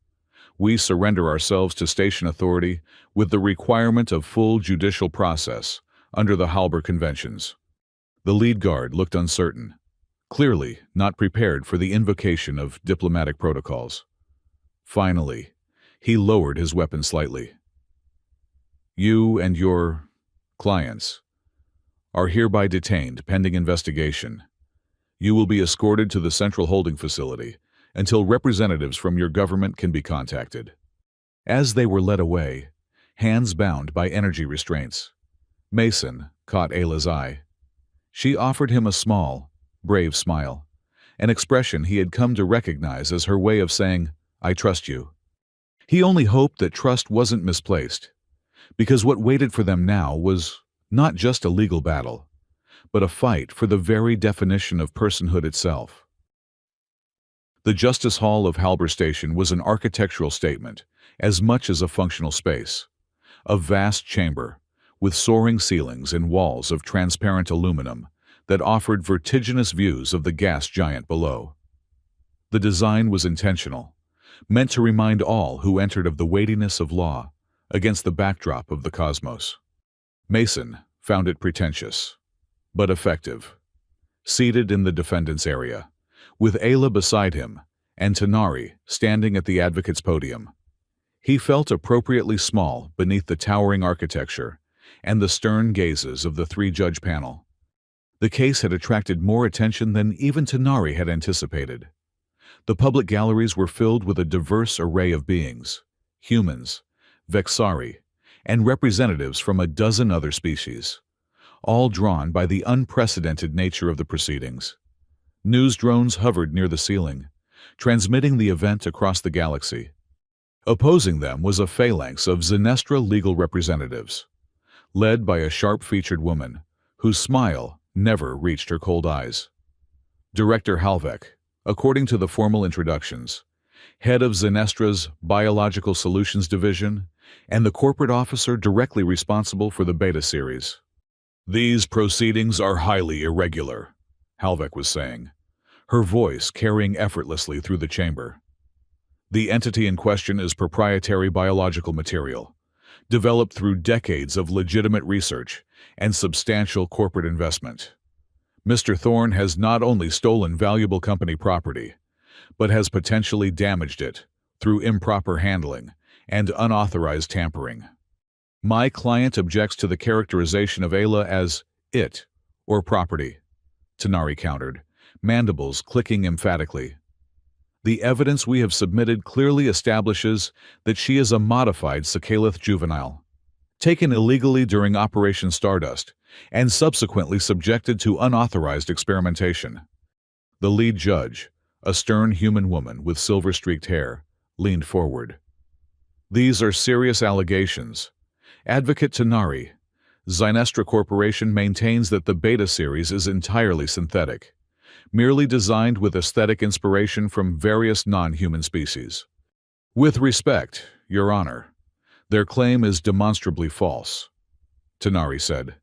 Speaker 1: we surrender ourselves to station authority with the requirement of full judicial process under the Halber Conventions. The lead guard looked uncertain, clearly not prepared for the invocation of diplomatic protocols. Finally, he lowered his weapon slightly. You and your clients are hereby detained pending investigation. You will be escorted to the central holding facility until representatives from your government can be contacted. As they were led away, hands bound by energy restraints, Mason caught Ayla's eye. She offered him a small, brave smile, an expression he had come to recognize as her way of saying, I trust you. He only hoped that trust wasn't misplaced, because what waited for them now was not just a legal battle, but a fight for the very definition of personhood itself. The Justice Hall of Halber Station was an architectural statement as much as a functional space, a vast chamber with soaring ceilings and walls of transparent aluminum that offered vertiginous views of the gas giant below. The design was intentional, meant to remind all who entered of the weightiness of law against the backdrop of the cosmos. Mason found it pretentious, but effective. Seated in the defendant's area, with Ayla beside him and Tanari standing at the advocate's podium, he felt appropriately small beneath the towering architecture and the stern gazes of the three-judge panel. The case had attracted more attention than even Tanari had anticipated. The public galleries were filled with a diverse array of beings, humans, Vexari, and representatives from a dozen other species, all drawn by the unprecedented nature of the proceedings. News drones hovered near the ceiling, transmitting the event across the galaxy. Opposing them was a phalanx of Sinistra legal representatives, led by a sharp-featured woman whose smile never reached her cold eyes. Director Halvek, according to the formal introductions, head of Sinistra's Biological Solutions Division, and the corporate officer directly responsible for the Beta series. These proceedings are highly irregular, Halvek was saying, her voice carrying effortlessly through the chamber. The entity in question is proprietary biological material, developed through decades of legitimate research and substantial corporate investment. Mr. Thorne has not only stolen valuable company property, but has potentially damaged it through improper handling and unauthorized tampering. My client objects to the characterization of Ayla as it, or property, Tanari countered, mandibles clicking emphatically. The evidence we have submitted clearly establishes that she is a modified Sakhalith juvenile, taken illegally during Operation Stardust, and subsequently subjected to unauthorized experimentation. The lead judge, a stern human woman with silver-streaked hair, leaned forward. These are serious allegations. Advocate Tanari, Sinistra Corporation maintains that the Beta series is entirely synthetic, merely designed with aesthetic inspiration from various non-human species. With respect, Your Honor, their claim is demonstrably false, Tanari said.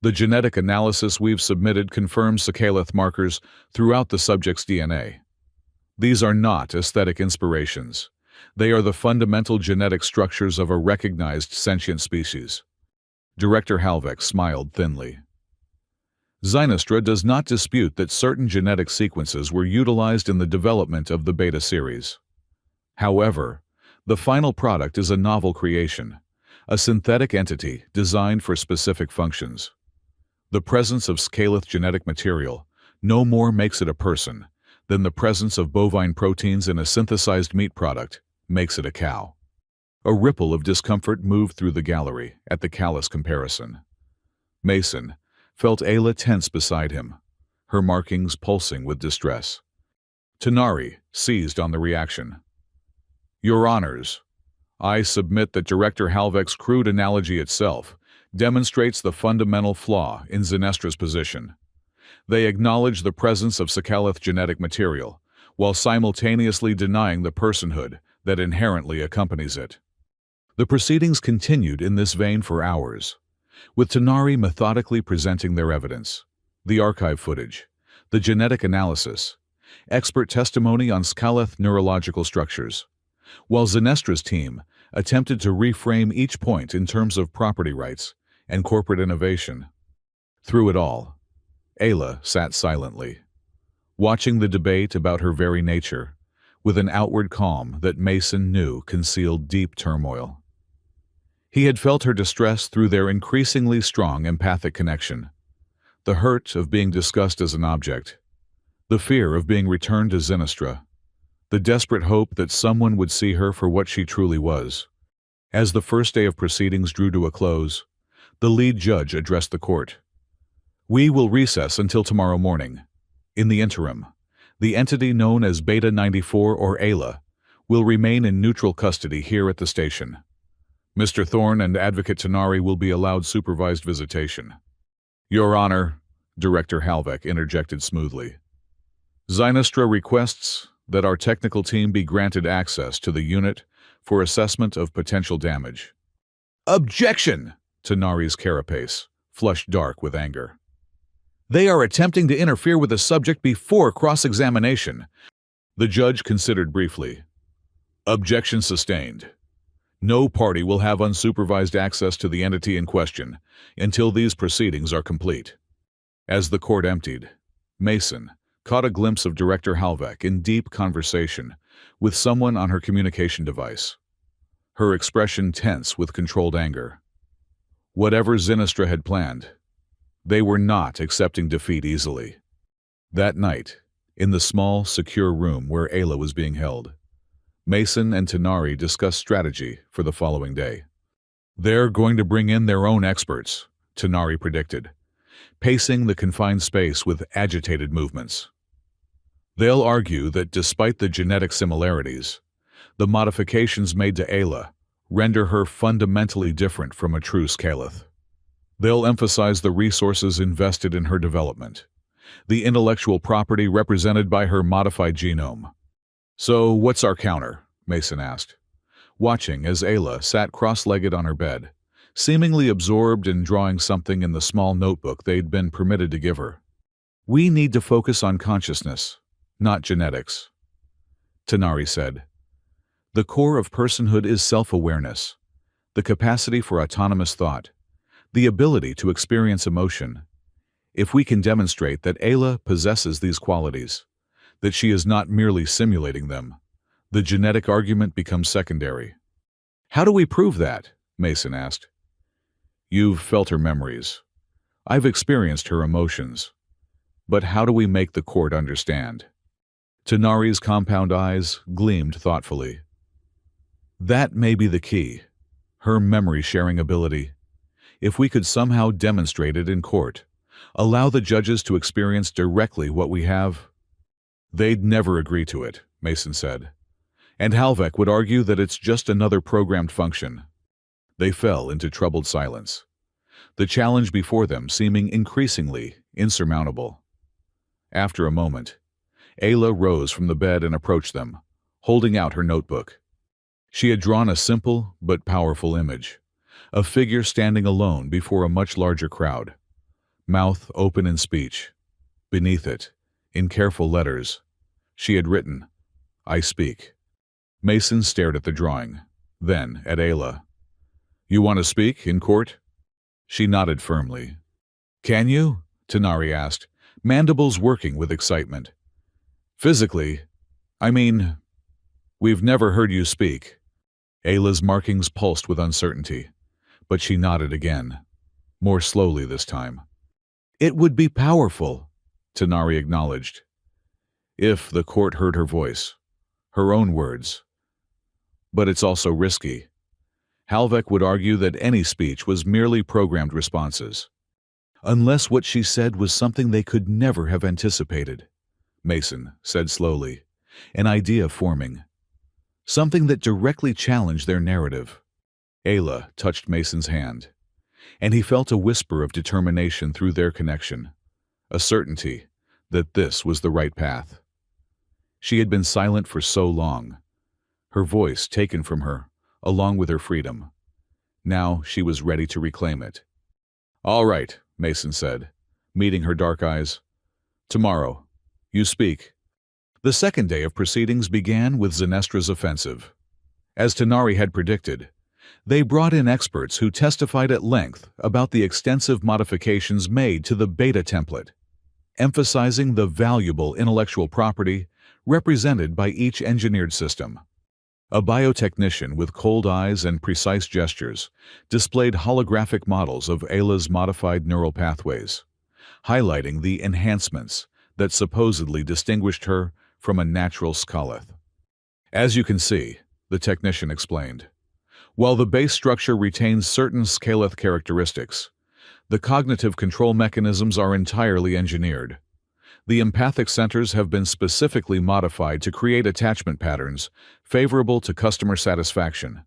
Speaker 1: The genetic analysis we've submitted confirms Sakhalith markers throughout the subject's DNA. These are not aesthetic inspirations. They are the fundamental genetic structures of a recognized sentient species. Director Halvek smiled thinly. Zynostra does not dispute that certain genetic sequences were utilized in the development of the Beta series. However, the final product is a novel creation, a synthetic entity designed for specific functions. The presence of Sakhalith genetic material no more makes it a person than the presence of bovine proteins in a synthesized meat product makes it a cow. A ripple of discomfort moved through the gallery at the callous comparison. Mason felt Ayla tense beside him, her markings pulsing with distress. Tanari seized on the reaction. Your Honors, I submit that Director Halvek's crude analogy itself demonstrates the fundamental flaw in Zynostra's position. They acknowledge the presence of Sakhalith genetic material, while simultaneously denying the personhood that inherently accompanies it. The proceedings continued in this vein for hours, with Tanari methodically presenting their evidence, the archive footage, the genetic analysis, expert testimony on Sakhalith neurological structures, while Zynostra's team attempted to reframe each point in terms of property rights and corporate innovation. Through it all, Ayla sat silently, watching the debate about her very nature, with an outward calm that Mason knew concealed deep turmoil. He had felt her distress through their increasingly strong empathic connection, the hurt of being discussed as an object, the fear of being returned to Zynostra, the desperate hope that someone would see her for what she truly was. As the first day of proceedings drew to a close, the lead judge addressed the court. We will recess until tomorrow morning. In the interim, the entity known as Beta 94 or Ayla will remain in neutral custody here at the station. Mr. Thorne and Advocate Tanari will be allowed supervised visitation. Your Honor, Director Halvek interjected smoothly. Zynostra requests that our technical team be granted access to the unit for assessment of potential damage. Objection! Tanari's carapace flushed dark with anger. They are attempting to interfere with the subject before cross-examination. The judge considered briefly. Objection sustained. No party will have unsupervised access to the entity in question until these proceedings are complete. As the court emptied, Mason caught a glimpse of Director Halvek in deep conversation with someone on her communication device, her expression tense with controlled anger. Whatever Zynostra had planned, they were not accepting defeat easily. That night, in the small, secure room where Ayla was being held, Mason and Tanari discussed strategy for the following day. They're going to bring in their own experts, Tanari predicted, pacing the confined space with agitated movements. They'll argue that despite the genetic similarities, the modifications made to Ayla render her fundamentally different from a true Sakhalith. They'll emphasize the resources invested in her development, the intellectual property represented by her modified genome. So what's our counter? Mason asked, watching as Ayla sat cross-legged on her bed, seemingly absorbed in drawing something in the small notebook they'd been permitted to give her. We need to focus on consciousness, not genetics, Tanari said. The core of personhood is self-awareness, the capacity for autonomous thought, the ability to experience emotion. If we can demonstrate that Ayla possesses these qualities, that she is not merely simulating them, the genetic argument becomes secondary. How do we prove that? Mason asked. You've felt her memories. I've experienced her emotions. But how do we make the court understand? Tanari's compound eyes gleamed thoughtfully. That may be the key, her memory-sharing ability. If we could somehow demonstrate it in court, allow the judges to experience directly what we have. They'd never agree to it, Mason said. And Halvek would argue that it's just another programmed function. They fell into troubled silence, the challenge before them seeming increasingly insurmountable. After a moment, Ayla rose from the bed and approached them, holding out her notebook. She had drawn a simple but powerful image, a figure standing alone before a much larger crowd, mouth open in speech. Beneath it, in careful letters, she had written, "I speak." Mason stared at the drawing, then at Ayla. "You want to speak in court?" She nodded firmly. "Can you?" Tanari asked, mandibles working with excitement. "Physically, I mean, we've never heard you speak." Ayla's markings pulsed with uncertainty, but she nodded again, more slowly this time. "It would be powerful," Tanari acknowledged. "If the court heard her voice, her own words. But it's also risky. Halvek would argue that any speech was merely programmed responses. Unless what she said was something they could never have anticipated," Mason said slowly, an idea forming. Something that directly challenged their narrative. Ayla touched Mason's hand, and he felt a whisper of determination through their connection, a certainty that this was the right path. She had been silent for so long, her voice taken from her, along with her freedom. Now she was ready to reclaim it. "All right," Mason said, meeting her dark eyes. "Tomorrow, you speak." The second day of proceedings began with Zenestra's offensive. As Tanari had predicted, they brought in experts who testified at length about the extensive modifications made to the beta template, emphasizing the valuable intellectual property represented by each engineered system. A biotechnician with cold eyes and precise gestures displayed holographic models of Ayla's modified neural pathways, highlighting the enhancements that supposedly distinguished her from a natural Scalith. "As you can see," the technician explained, "while the base structure retains certain Scalith characteristics, the cognitive control mechanisms are entirely engineered. The empathic centers have been specifically modified to create attachment patterns favorable to customer satisfaction."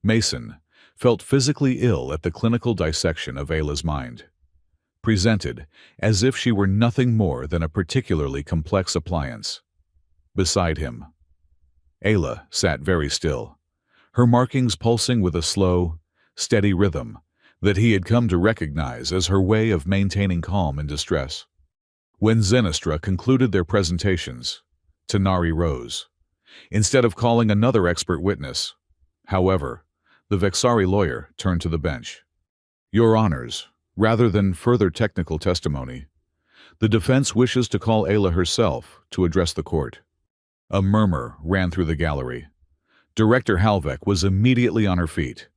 Speaker 1: Mason felt physically ill at the clinical dissection of Ayla's mind, presented as if she were nothing more than a particularly complex appliance. Beside him, Ayla sat very still, her markings pulsing with a slow, steady rhythm that he had come to recognize as her way of maintaining calm in distress. When Zenestra concluded their presentations, Tanari rose. Instead of calling another expert witness, however, the Vexari lawyer turned to the bench. "Your Honors, rather than further technical testimony, the defense wishes to call Ayla herself to address the court." A murmur ran through the gallery. Director Halvek was immediately on her feet.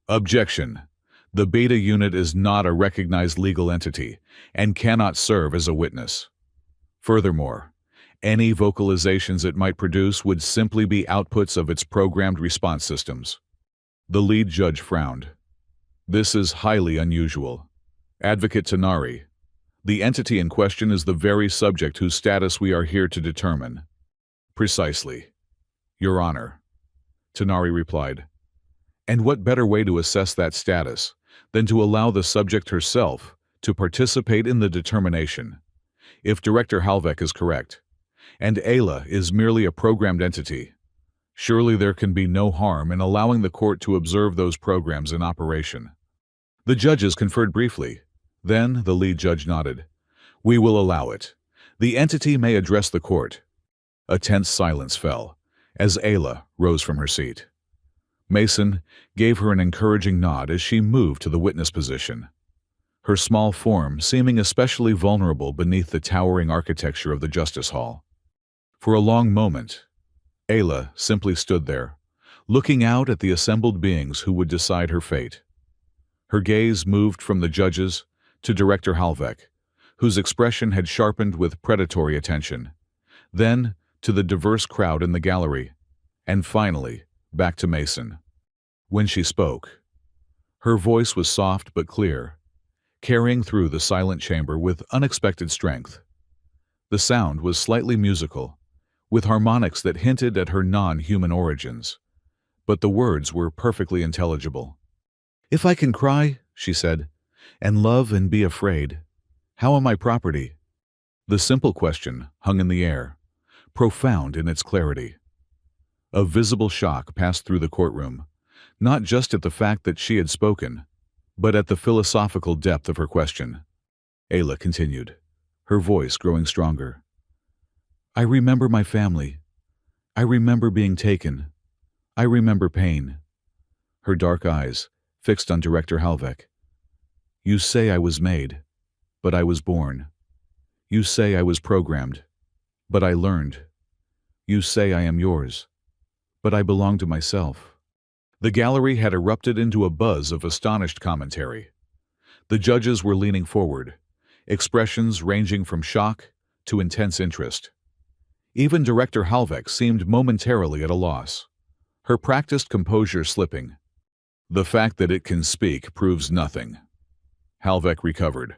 Speaker 1: "Objection. The Beta Unit is not a recognized legal entity and cannot serve as a witness. Furthermore, any vocalizations it might produce would simply be outputs of its programmed response systems." The lead judge frowned. "This is highly unusual. Advocate Tanari, the entity in question is the very subject whose status we are here to determine." "Precisely, Your Honor," Tanari replied. "And what better way to assess that status than to allow the subject herself to participate in the determination? If Director Halvek is correct, and Ayla is merely a programmed entity, surely there can be no harm in allowing the court to observe those programs in operation." The judges conferred briefly. Then the lead judge nodded. "We will allow it. The entity may address the court." A tense silence fell as Ayla rose from her seat. Mason gave her an encouraging nod as she moved to the witness position, her small form seeming especially vulnerable beneath the towering architecture of the Justice Hall. For a long moment, Ayla simply stood there, looking out at the assembled beings who would decide her fate. Her gaze moved from the judges to Director Halvek, whose expression had sharpened with predatory attention, then to the diverse crowd in the gallery, and finally back to Mason. When she spoke, her voice was soft but clear, carrying through the silent chamber with unexpected strength. The sound was slightly musical, with harmonics that hinted at her non-human origins, but the words were perfectly intelligible. "If I can cry," she said, "and love and be afraid, how am I property?" The simple question hung in the air, profound in its clarity. A visible shock passed through the courtroom, not just at the fact that she had spoken, but at the philosophical depth of her question. Ayla continued, her voice growing stronger. I remember my family. I remember being taken. I remember pain. Her dark eyes, fixed on Director Halvek. You say I was made, but I was born. You say I was programmed, but I learned. You say I am yours, but I belong to myself. The gallery had erupted into a buzz of astonished commentary. The judges were leaning forward, expressions ranging from shock to intense interest. Even Director Halvek seemed momentarily at a loss, her practiced composure slipping. The fact that it can speak proves nothing. Halvek recovered,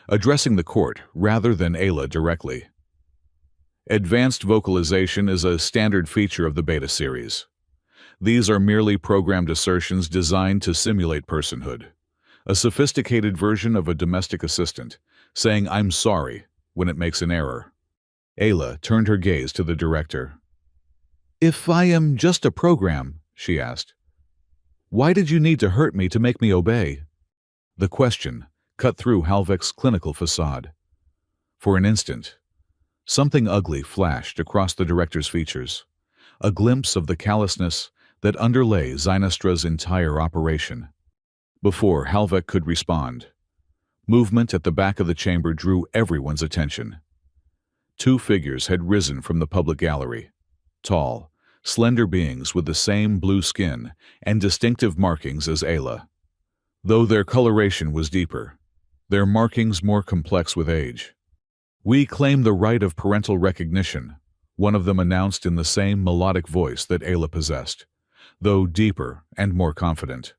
Speaker 1: addressing the court rather than Ayla directly. Advanced vocalization is a standard feature of the beta series. These are merely programmed assertions designed to simulate personhood, a sophisticated version of a domestic assistant, saying "I'm sorry" when it makes an error. Ayla turned her gaze to the director. If I am just a program, she asked, why did you need to hurt me to make me obey? The question cut through Halvek's clinical facade. For an instant, something ugly flashed across the director's features, a glimpse of the callousness that underlay Zynestra's entire operation. Before Halvek could respond, movement at the back of the chamber drew everyone's attention. Two figures had risen from the public gallery, tall, slender beings with the same blue skin and distinctive markings as Ayla. Though their coloration was deeper, their markings more complex with age. We claim the right of parental recognition, one of them announced in the same melodic voice that Ayla possessed, though deeper and more confident.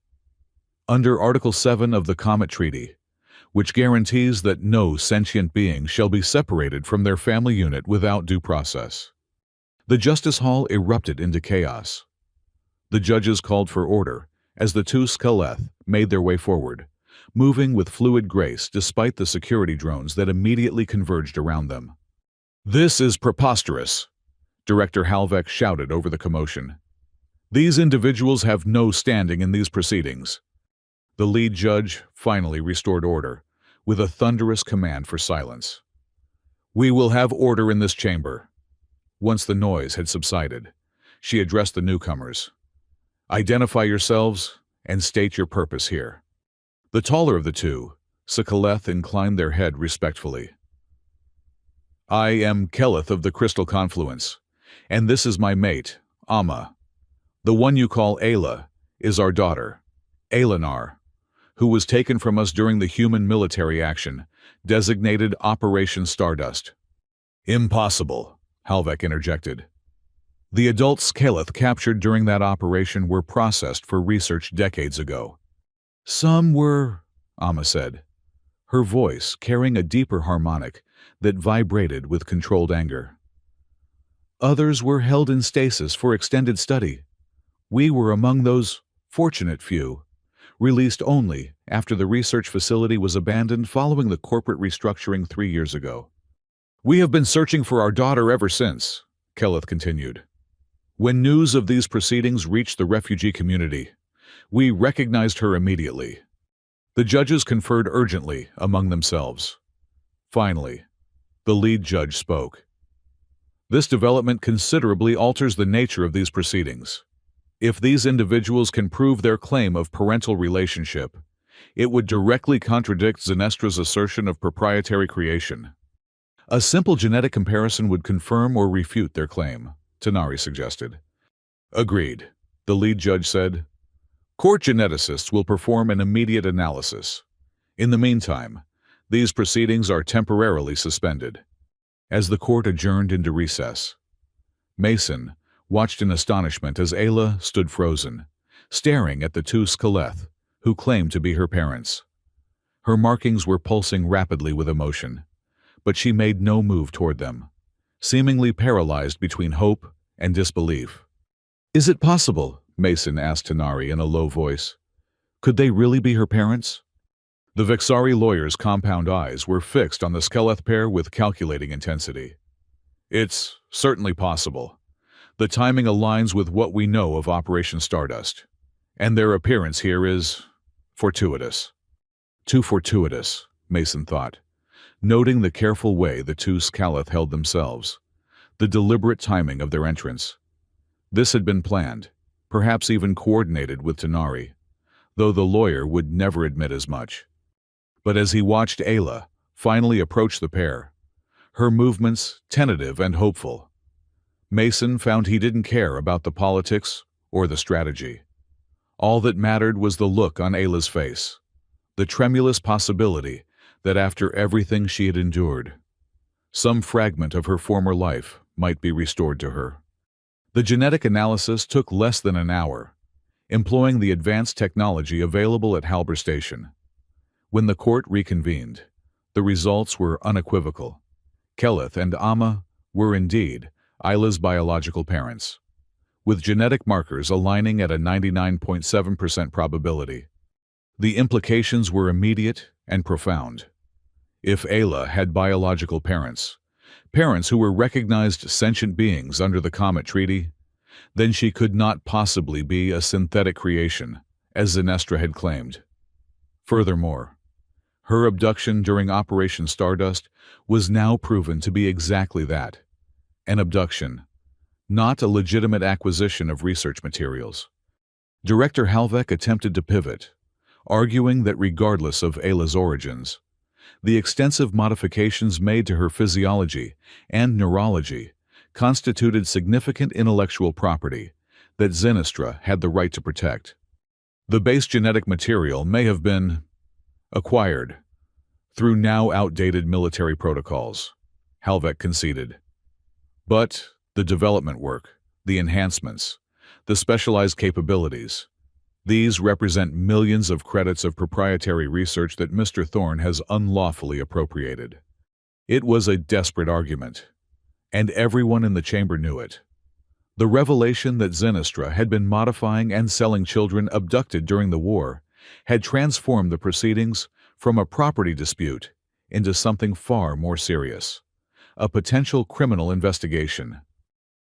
Speaker 1: Under Article 7 of the Comet Treaty, which guarantees that no sentient being shall be separated from their family unit without due process. The Justice Hall erupted into chaos. The judges called for order as the two Skeleth made their way forward, moving with fluid grace despite the security drones that immediately converged around them. This is preposterous, Director Halvek shouted over the commotion. These individuals have no standing in these proceedings. The lead judge finally restored order, with a thunderous command for silence. We will have order in this chamber. Once the noise had subsided, she addressed the newcomers. Identify yourselves and state your purpose here. The taller of the two, Skeleth, inclined their head respectfully. I am Keleth of the Crystal Confluence, and this is my mate, Amma. The one you call Ayla is our daughter, Aylanar, who was taken from us during the human military action, designated Operation Stardust. Impossible, Halvek interjected. The adults Skeleth captured during that operation were processed for research decades ago. Some were, Amma said, her voice carrying a deeper harmonic that vibrated with controlled anger. Others were held in stasis for extended study. We were among those fortunate few, released only after the research facility was abandoned following the corporate restructuring 3 years ago. We have been searching for our daughter ever since, Keleth continued. When news of these proceedings reached the refugee community, we recognized her immediately. The judges conferred urgently among themselves. Finally, the lead judge spoke. This development considerably alters the nature of these proceedings. If these individuals can prove their claim of parental relationship, it would directly contradict Zynestra's assertion of proprietary creation. A simple genetic comparison would confirm or refute their claim, Tanari suggested. Agreed, the lead judge said. Court geneticists will perform an immediate analysis. In the meantime, these proceedings are temporarily suspended. As the court adjourned into recess, Mason watched in astonishment as Ayla stood frozen, staring at the two Skeleth, who claimed to be her parents. Her markings were pulsing rapidly with emotion, but she made no move toward them, seemingly paralyzed between hope and disbelief. Is it possible? Mason asked Tanari in a low voice. Could they really be her parents? The Vexari lawyer's compound eyes were fixed on the Skeleth pair with calculating intensity. It's certainly possible. The timing aligns with what we know of Operation Stardust, and their appearance here is fortuitous. Too fortuitous, Mason thought, noting the careful way the two Scaleth held themselves, the deliberate timing of their entrance. This had been planned, perhaps even coordinated with Tanari, though the lawyer would never admit as much. But as he watched Ayla finally approach the pair, her movements tentative and hopeful, Mason found he didn't care about the politics or the strategy. All that mattered was the look on Ayla's face, the tremulous possibility that after everything she had endured, some fragment of her former life might be restored to her. The genetic analysis took less than an hour, employing the advanced technology available at Halber Station. When the court reconvened, the results were unequivocal. Keleth and Amma were indeed Ayla's biological parents, with genetic markers aligning at a 99.7% probability. The implications were immediate and profound. If Ayla had biological parents who were recognized sentient beings under the Comet Treaty, then she could not possibly be a synthetic creation, as Zenestra had claimed. Furthermore, her abduction during Operation Stardust was now proven to be exactly that, an abduction, not a legitimate acquisition of research materials. Director Halvek attempted to pivot, arguing that regardless of Ayla's origins, the extensive modifications made to her physiology and neurology constituted significant intellectual property that Zenestra had the right to protect. The base genetic material may have been acquired through now outdated military protocols, Halvek conceded. But the development work, the enhancements, the specialized capabilities, these represent millions of credits of proprietary research that Mr. Thorne has unlawfully appropriated. It was a desperate argument, and everyone in the chamber knew it. The revelation that Zenestra had been modifying and selling children abducted during the war had transformed the proceedings from a property dispute into something far more serious, a potential criminal investigation.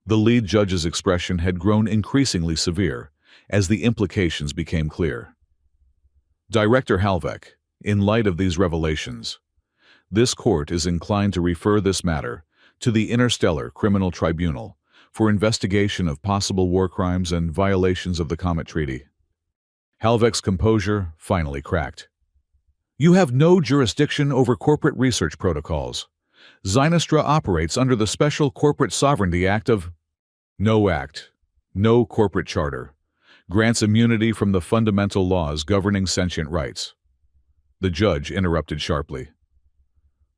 Speaker 1: The lead judge's expression had grown increasingly severe as the implications became clear. Director Halvek, in light of these revelations, this court is inclined to refer this matter to the Interstellar Criminal Tribunal for investigation of possible war crimes and violations of the Comet Treaty. Halvek's composure finally cracked. You have no jurisdiction over corporate research protocols. Zenestra operates under the Special Corporate Sovereignty Act of... No act, no corporate charter, grants immunity from the fundamental laws governing sentient rights. The judge interrupted sharply.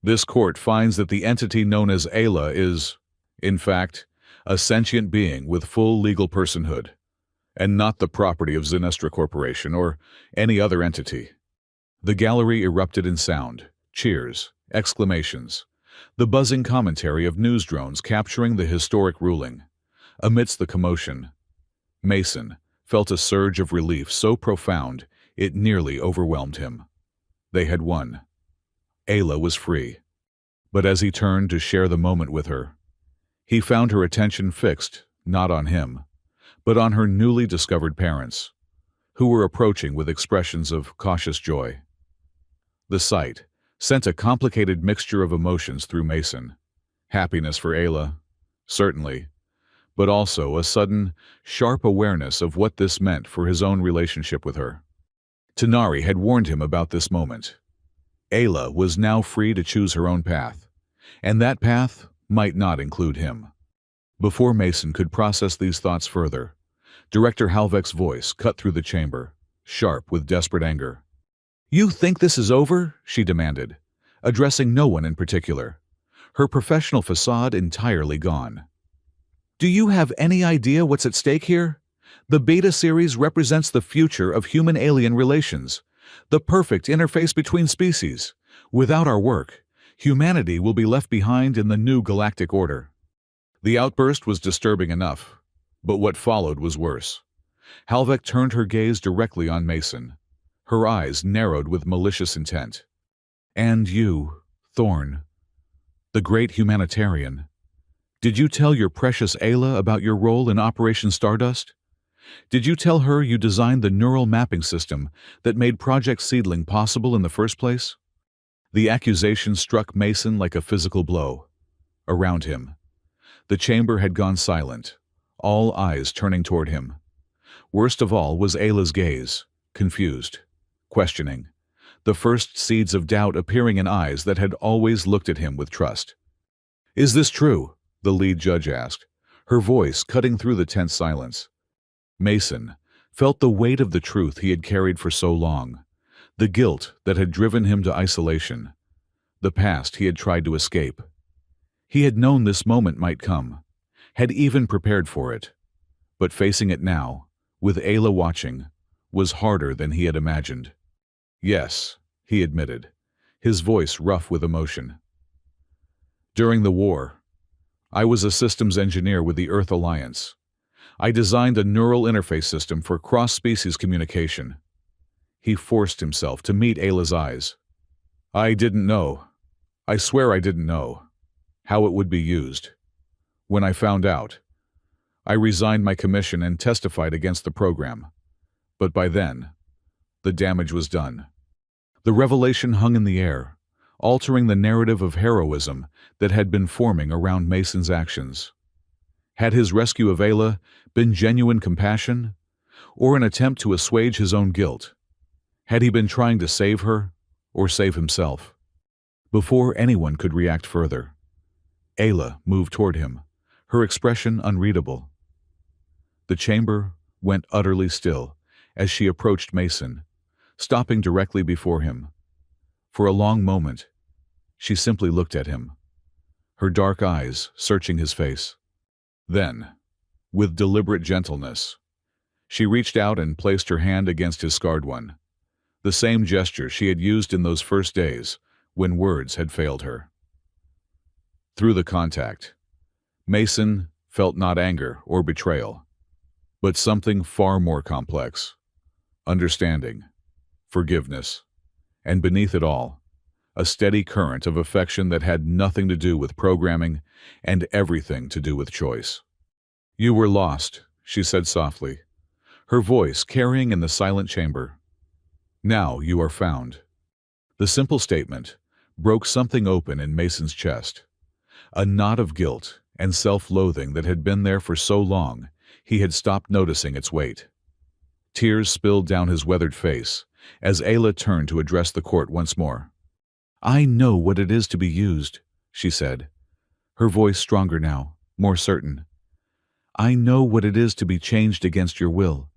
Speaker 1: This court finds that the entity known as Ayla is, in fact, a sentient being with full legal personhood, and not the property of Zenestra Corporation or any other entity. The gallery erupted in sound, cheers, exclamations, the buzzing commentary of news drones capturing the historic ruling. Amidst the commotion, Mason felt a surge of relief so profound it nearly overwhelmed him. They had won. Ayla was free. But as he turned to share the moment with her, he found her attention fixed not on him, but on her newly discovered parents, who were approaching with expressions of cautious joy. The sight sent a complicated mixture of emotions through Mason. Happiness for Ayla, certainly, but also a sudden, sharp awareness of what this meant for his own relationship with her. Tanari had warned him about this moment. Ayla was now free to choose her own path, and that path might not include him. Before Mason could process these thoughts further, Director Halvek's voice cut through the chamber, sharp with desperate anger. "You think this is over?" she demanded, addressing no one in particular, her professional facade entirely gone. "Do you have any idea what's at stake here? The Beta series represents the future of human-alien relations, the perfect interface between species. Without our work, humanity will be left behind in the new galactic order." The outburst was disturbing enough, but what followed was worse. Halvek turned her gaze directly on Mason, her eyes narrowed with malicious intent. "And you, Thorne, the great humanitarian, Did you tell your precious Ayla about your role in Operation Stardust? Did you tell her you designed the neural mapping system that made Project Seedling possible in the first place? The accusation struck Mason like a physical blow. Around him, the chamber had gone silent, all eyes turning toward him. Worst of all was Ayla's gaze, confused, questioning, the first seeds of doubt appearing in eyes that had always looked at him with trust. "Is this true?" the lead judge asked, her voice cutting through the tense silence. Mason felt the weight of the truth he had carried for so long, the guilt that had driven him to isolation, the past he had tried to escape. He had known this moment might come, had even prepared for it, but facing it now, with Ayla watching, was harder than he had imagined. "Yes," he admitted, his voice rough with emotion. "During the war, I was a systems engineer with the Earth Alliance. I designed a neural interface system for cross-species communication." He forced himself to meet Ayla's eyes. "I didn't know. I swear I didn't know how it would be used. When I found out, I resigned my commission and testified against the program. But by then, the damage was done." The revelation hung in the air, altering the narrative of heroism that had been forming around Mason's actions. Had his rescue of Ayla been genuine compassion, or an attempt to assuage his own guilt? Had he been trying to save her, or save himself? Before anyone could react further, Ayla moved toward him, her expression unreadable. The chamber went utterly still as she approached Mason, stopping directly before him. For a long moment, she simply looked at him, her dark eyes searching his face. Then, with deliberate gentleness, she reached out and placed her hand against his scarred one, the same gesture she had used in those first days when words had failed her. Through the contact, Mason felt not anger or betrayal, but something far more complex: understanding, forgiveness, and beneath it all, a steady current of affection that had nothing to do with programming and everything to do with choice. "You were lost," she said softly, her voice carrying in the silent chamber. "Now you are found." The simple statement broke something open in Mason's chest, a knot of guilt and self-loathing that had been there for so long he had stopped noticing its weight. Tears spilled down his weathered face as Ayla turned to address the court once more. "I know what it is to be used," she said, her voice stronger now, more certain. "I know what it is to be changed against your will,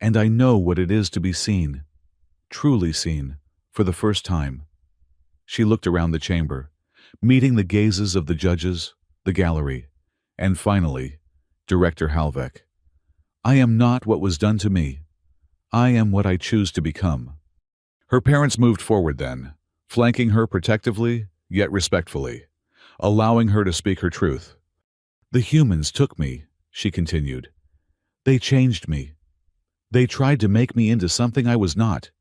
Speaker 1: and I know what it is to be seen, truly seen, for the first time." She looked around the chamber, meeting the gazes of the judges, the gallery, and finally, Director Halvek. "I am not what was done to me. I am what I choose to become." Her parents moved forward then, flanking her protectively yet respectfully, allowing her to speak her truth. "The humans took me," she continued. "They changed me. They tried to make me into something I was not.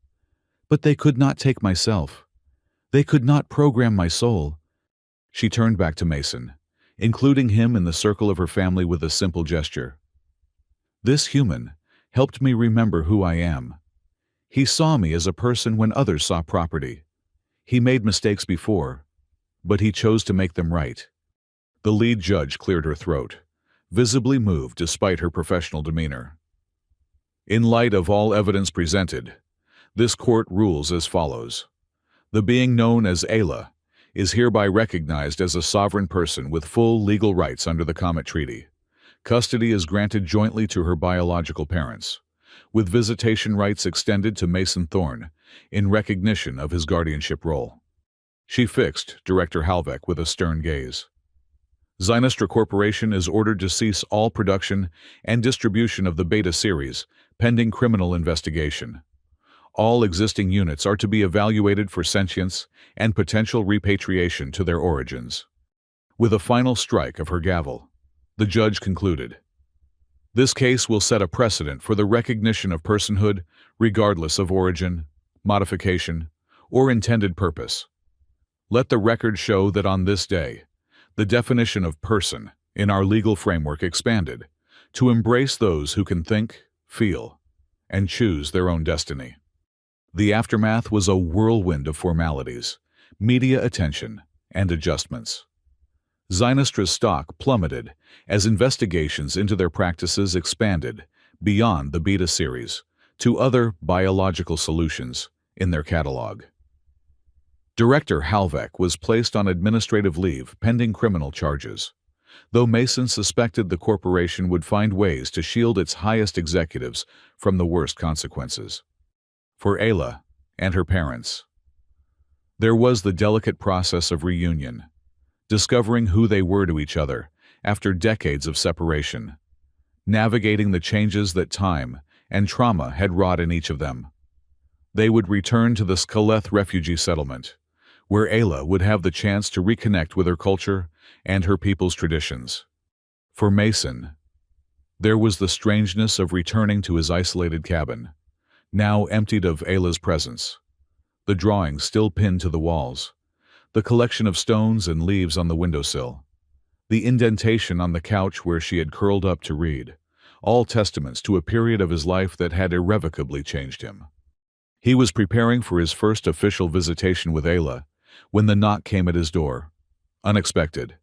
Speaker 1: But they could not take myself. They could not program my soul." She turned back to Mason, including him in the circle of her family with a simple gesture. "This human helped me remember who I am. He saw me as a person when others saw property. He made mistakes before, but he chose to make them right." The lead judge cleared her throat, visibly moved despite her professional demeanor. "In light of all evidence presented, this court rules as follows. The being known as Ayla is hereby recognized as a sovereign person with full legal rights under the Comet Treaty. Custody is granted jointly to her biological parents, with visitation rights extended to Mason Thorne in recognition of his guardianship role." She fixed Director Halvek with a stern gaze. "Zynostra Corporation is ordered to cease all production and distribution of the Beta series, pending criminal investigation. All existing units are to be evaluated for sentience and potential repatriation to their origins." With a final strike of her gavel, the judge concluded, "This case will set a precedent for the recognition of personhood regardless of origin, modification, or intended purpose. Let the record show that on this day, the definition of person in our legal framework expanded to embrace those who can think, feel, and choose their own destiny. The aftermath was a whirlwind of formalities, media attention, and adjustments. Zynostra's stock plummeted as investigations into their practices expanded beyond the beta series to other biological solutions in their catalog. Director Halvek was placed on administrative leave pending criminal charges, though Mason suspected the corporation would find ways to shield its highest executives from the worst consequences. For Ayla and her parents, there was the delicate process of reunion, discovering who they were to each other after decades of separation, navigating the changes that time and trauma had wrought in each of them. They would return to the Skeleth refugee settlement, where Ayla would have the chance to reconnect with her culture and her people's traditions. For Mason, there was the strangeness of returning to his isolated cabin, now emptied of Ayla's presence, the drawings still pinned to the walls, the collection of stones and leaves on the windowsill, the indentation on the couch where she had curled up to read, all testaments to a period of his life that had irrevocably changed him. He was preparing for his first official visitation with Ayla when the knock came at his door, unexpected,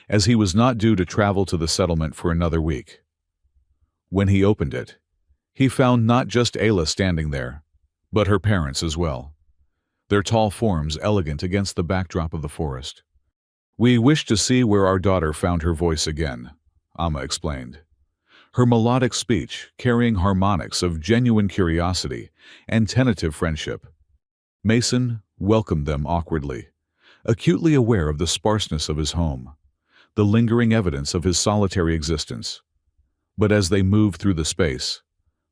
Speaker 1: as he was not due to travel to the settlement for another week. When he opened it, he found not just Ayla standing there, but her parents as well, their tall forms elegant against the backdrop of the forest. "We wish to see where our daughter found her voice again," Amma explained, her melodic speech carrying harmonics of genuine curiosity and tentative friendship. Mason welcomed them awkwardly, acutely aware of the sparseness of his home, the lingering evidence of his solitary existence. But as they moved through the space,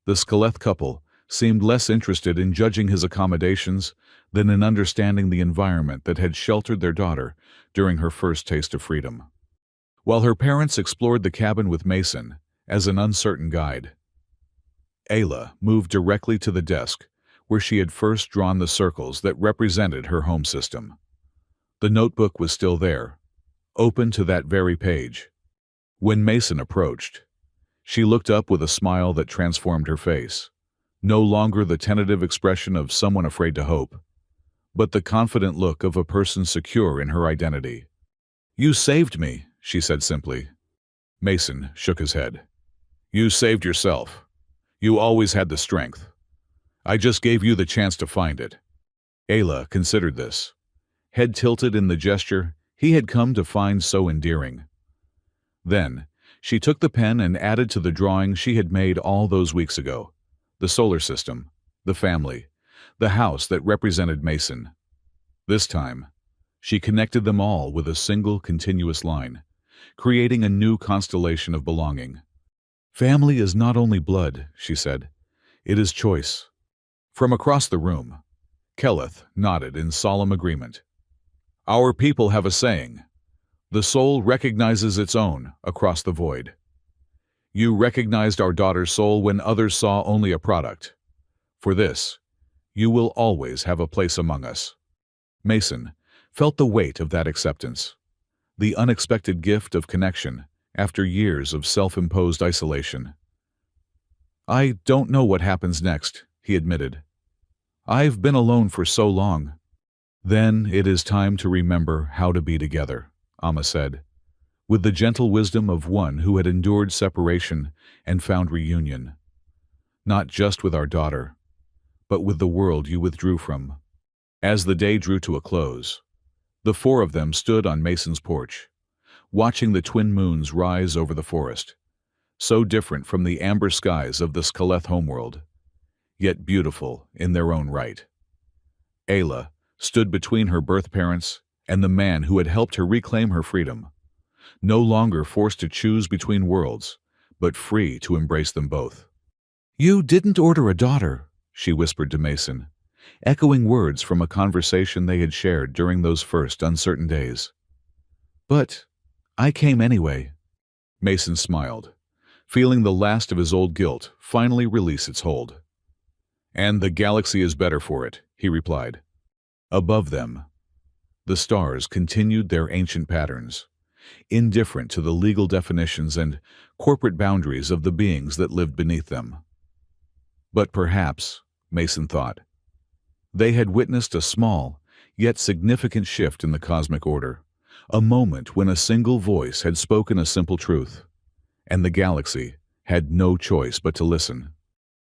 Speaker 1: the Skeleth couple seemed less interested in judging his accommodations than in understanding the environment that had sheltered their daughter during her first taste of freedom. While her parents explored the cabin with Mason as an uncertain guide, Ayla moved directly to the desk where she had first drawn the circles that represented her home system. The notebook was still there, open to that very page. When Mason approached, she looked up with a smile that transformed her face, no longer the tentative expression of someone afraid to hope, but the confident look of a person secure in her identity. "You saved me," she said simply. Mason shook his head. "You saved yourself. You always had the strength. I just gave you the chance to find it." Ayla considered this, head tilted in the gesture he had come to find so endearing. Then, she took the pen and added to the drawing she had made all those weeks ago, the solar system, the family, the house that represented Mason. This time, she connected them all with a single continuous line, creating a new constellation of belonging. "Family is not only blood," she said. "It is choice." From across the room, Keleth nodded in solemn agreement. "Our people have a saying. The soul recognizes its own across the void. You recognized our daughter's soul when others saw only a product. For this, you will always have a place among us." Mason felt the weight of that acceptance, the unexpected gift of connection after years of self-imposed isolation. "I don't know what happens next," he admitted. "I've been alone for so long." "Then it is time to remember how to be together," Amma said, with the gentle wisdom of one who had endured separation and found reunion. "Not just with our daughter, but with the world you withdrew from." As the day drew to a close, the four of them stood on Mason's porch, watching the twin moons rise over the forest, so different from the amber skies of the Skeleth homeworld, yet beautiful in their own right. Ayla stood between her birth parents and the man who had helped her reclaim her freedom, no longer forced to choose between worlds, but free to embrace them both. "You didn't order a daughter," she whispered to Mason, echoing words from a conversation they had shared during those first uncertain days. "But I came anyway." Mason smiled, feeling the last of his old guilt finally release its hold. "And the galaxy is better for it," he replied. Above them, the stars continued their ancient patterns, indifferent to the legal definitions and corporate boundaries of the beings that lived beneath them. But perhaps, Mason thought, they had witnessed a small, yet significant shift in the cosmic order, a moment when a single voice had spoken a simple truth, and the galaxy had no choice but to listen.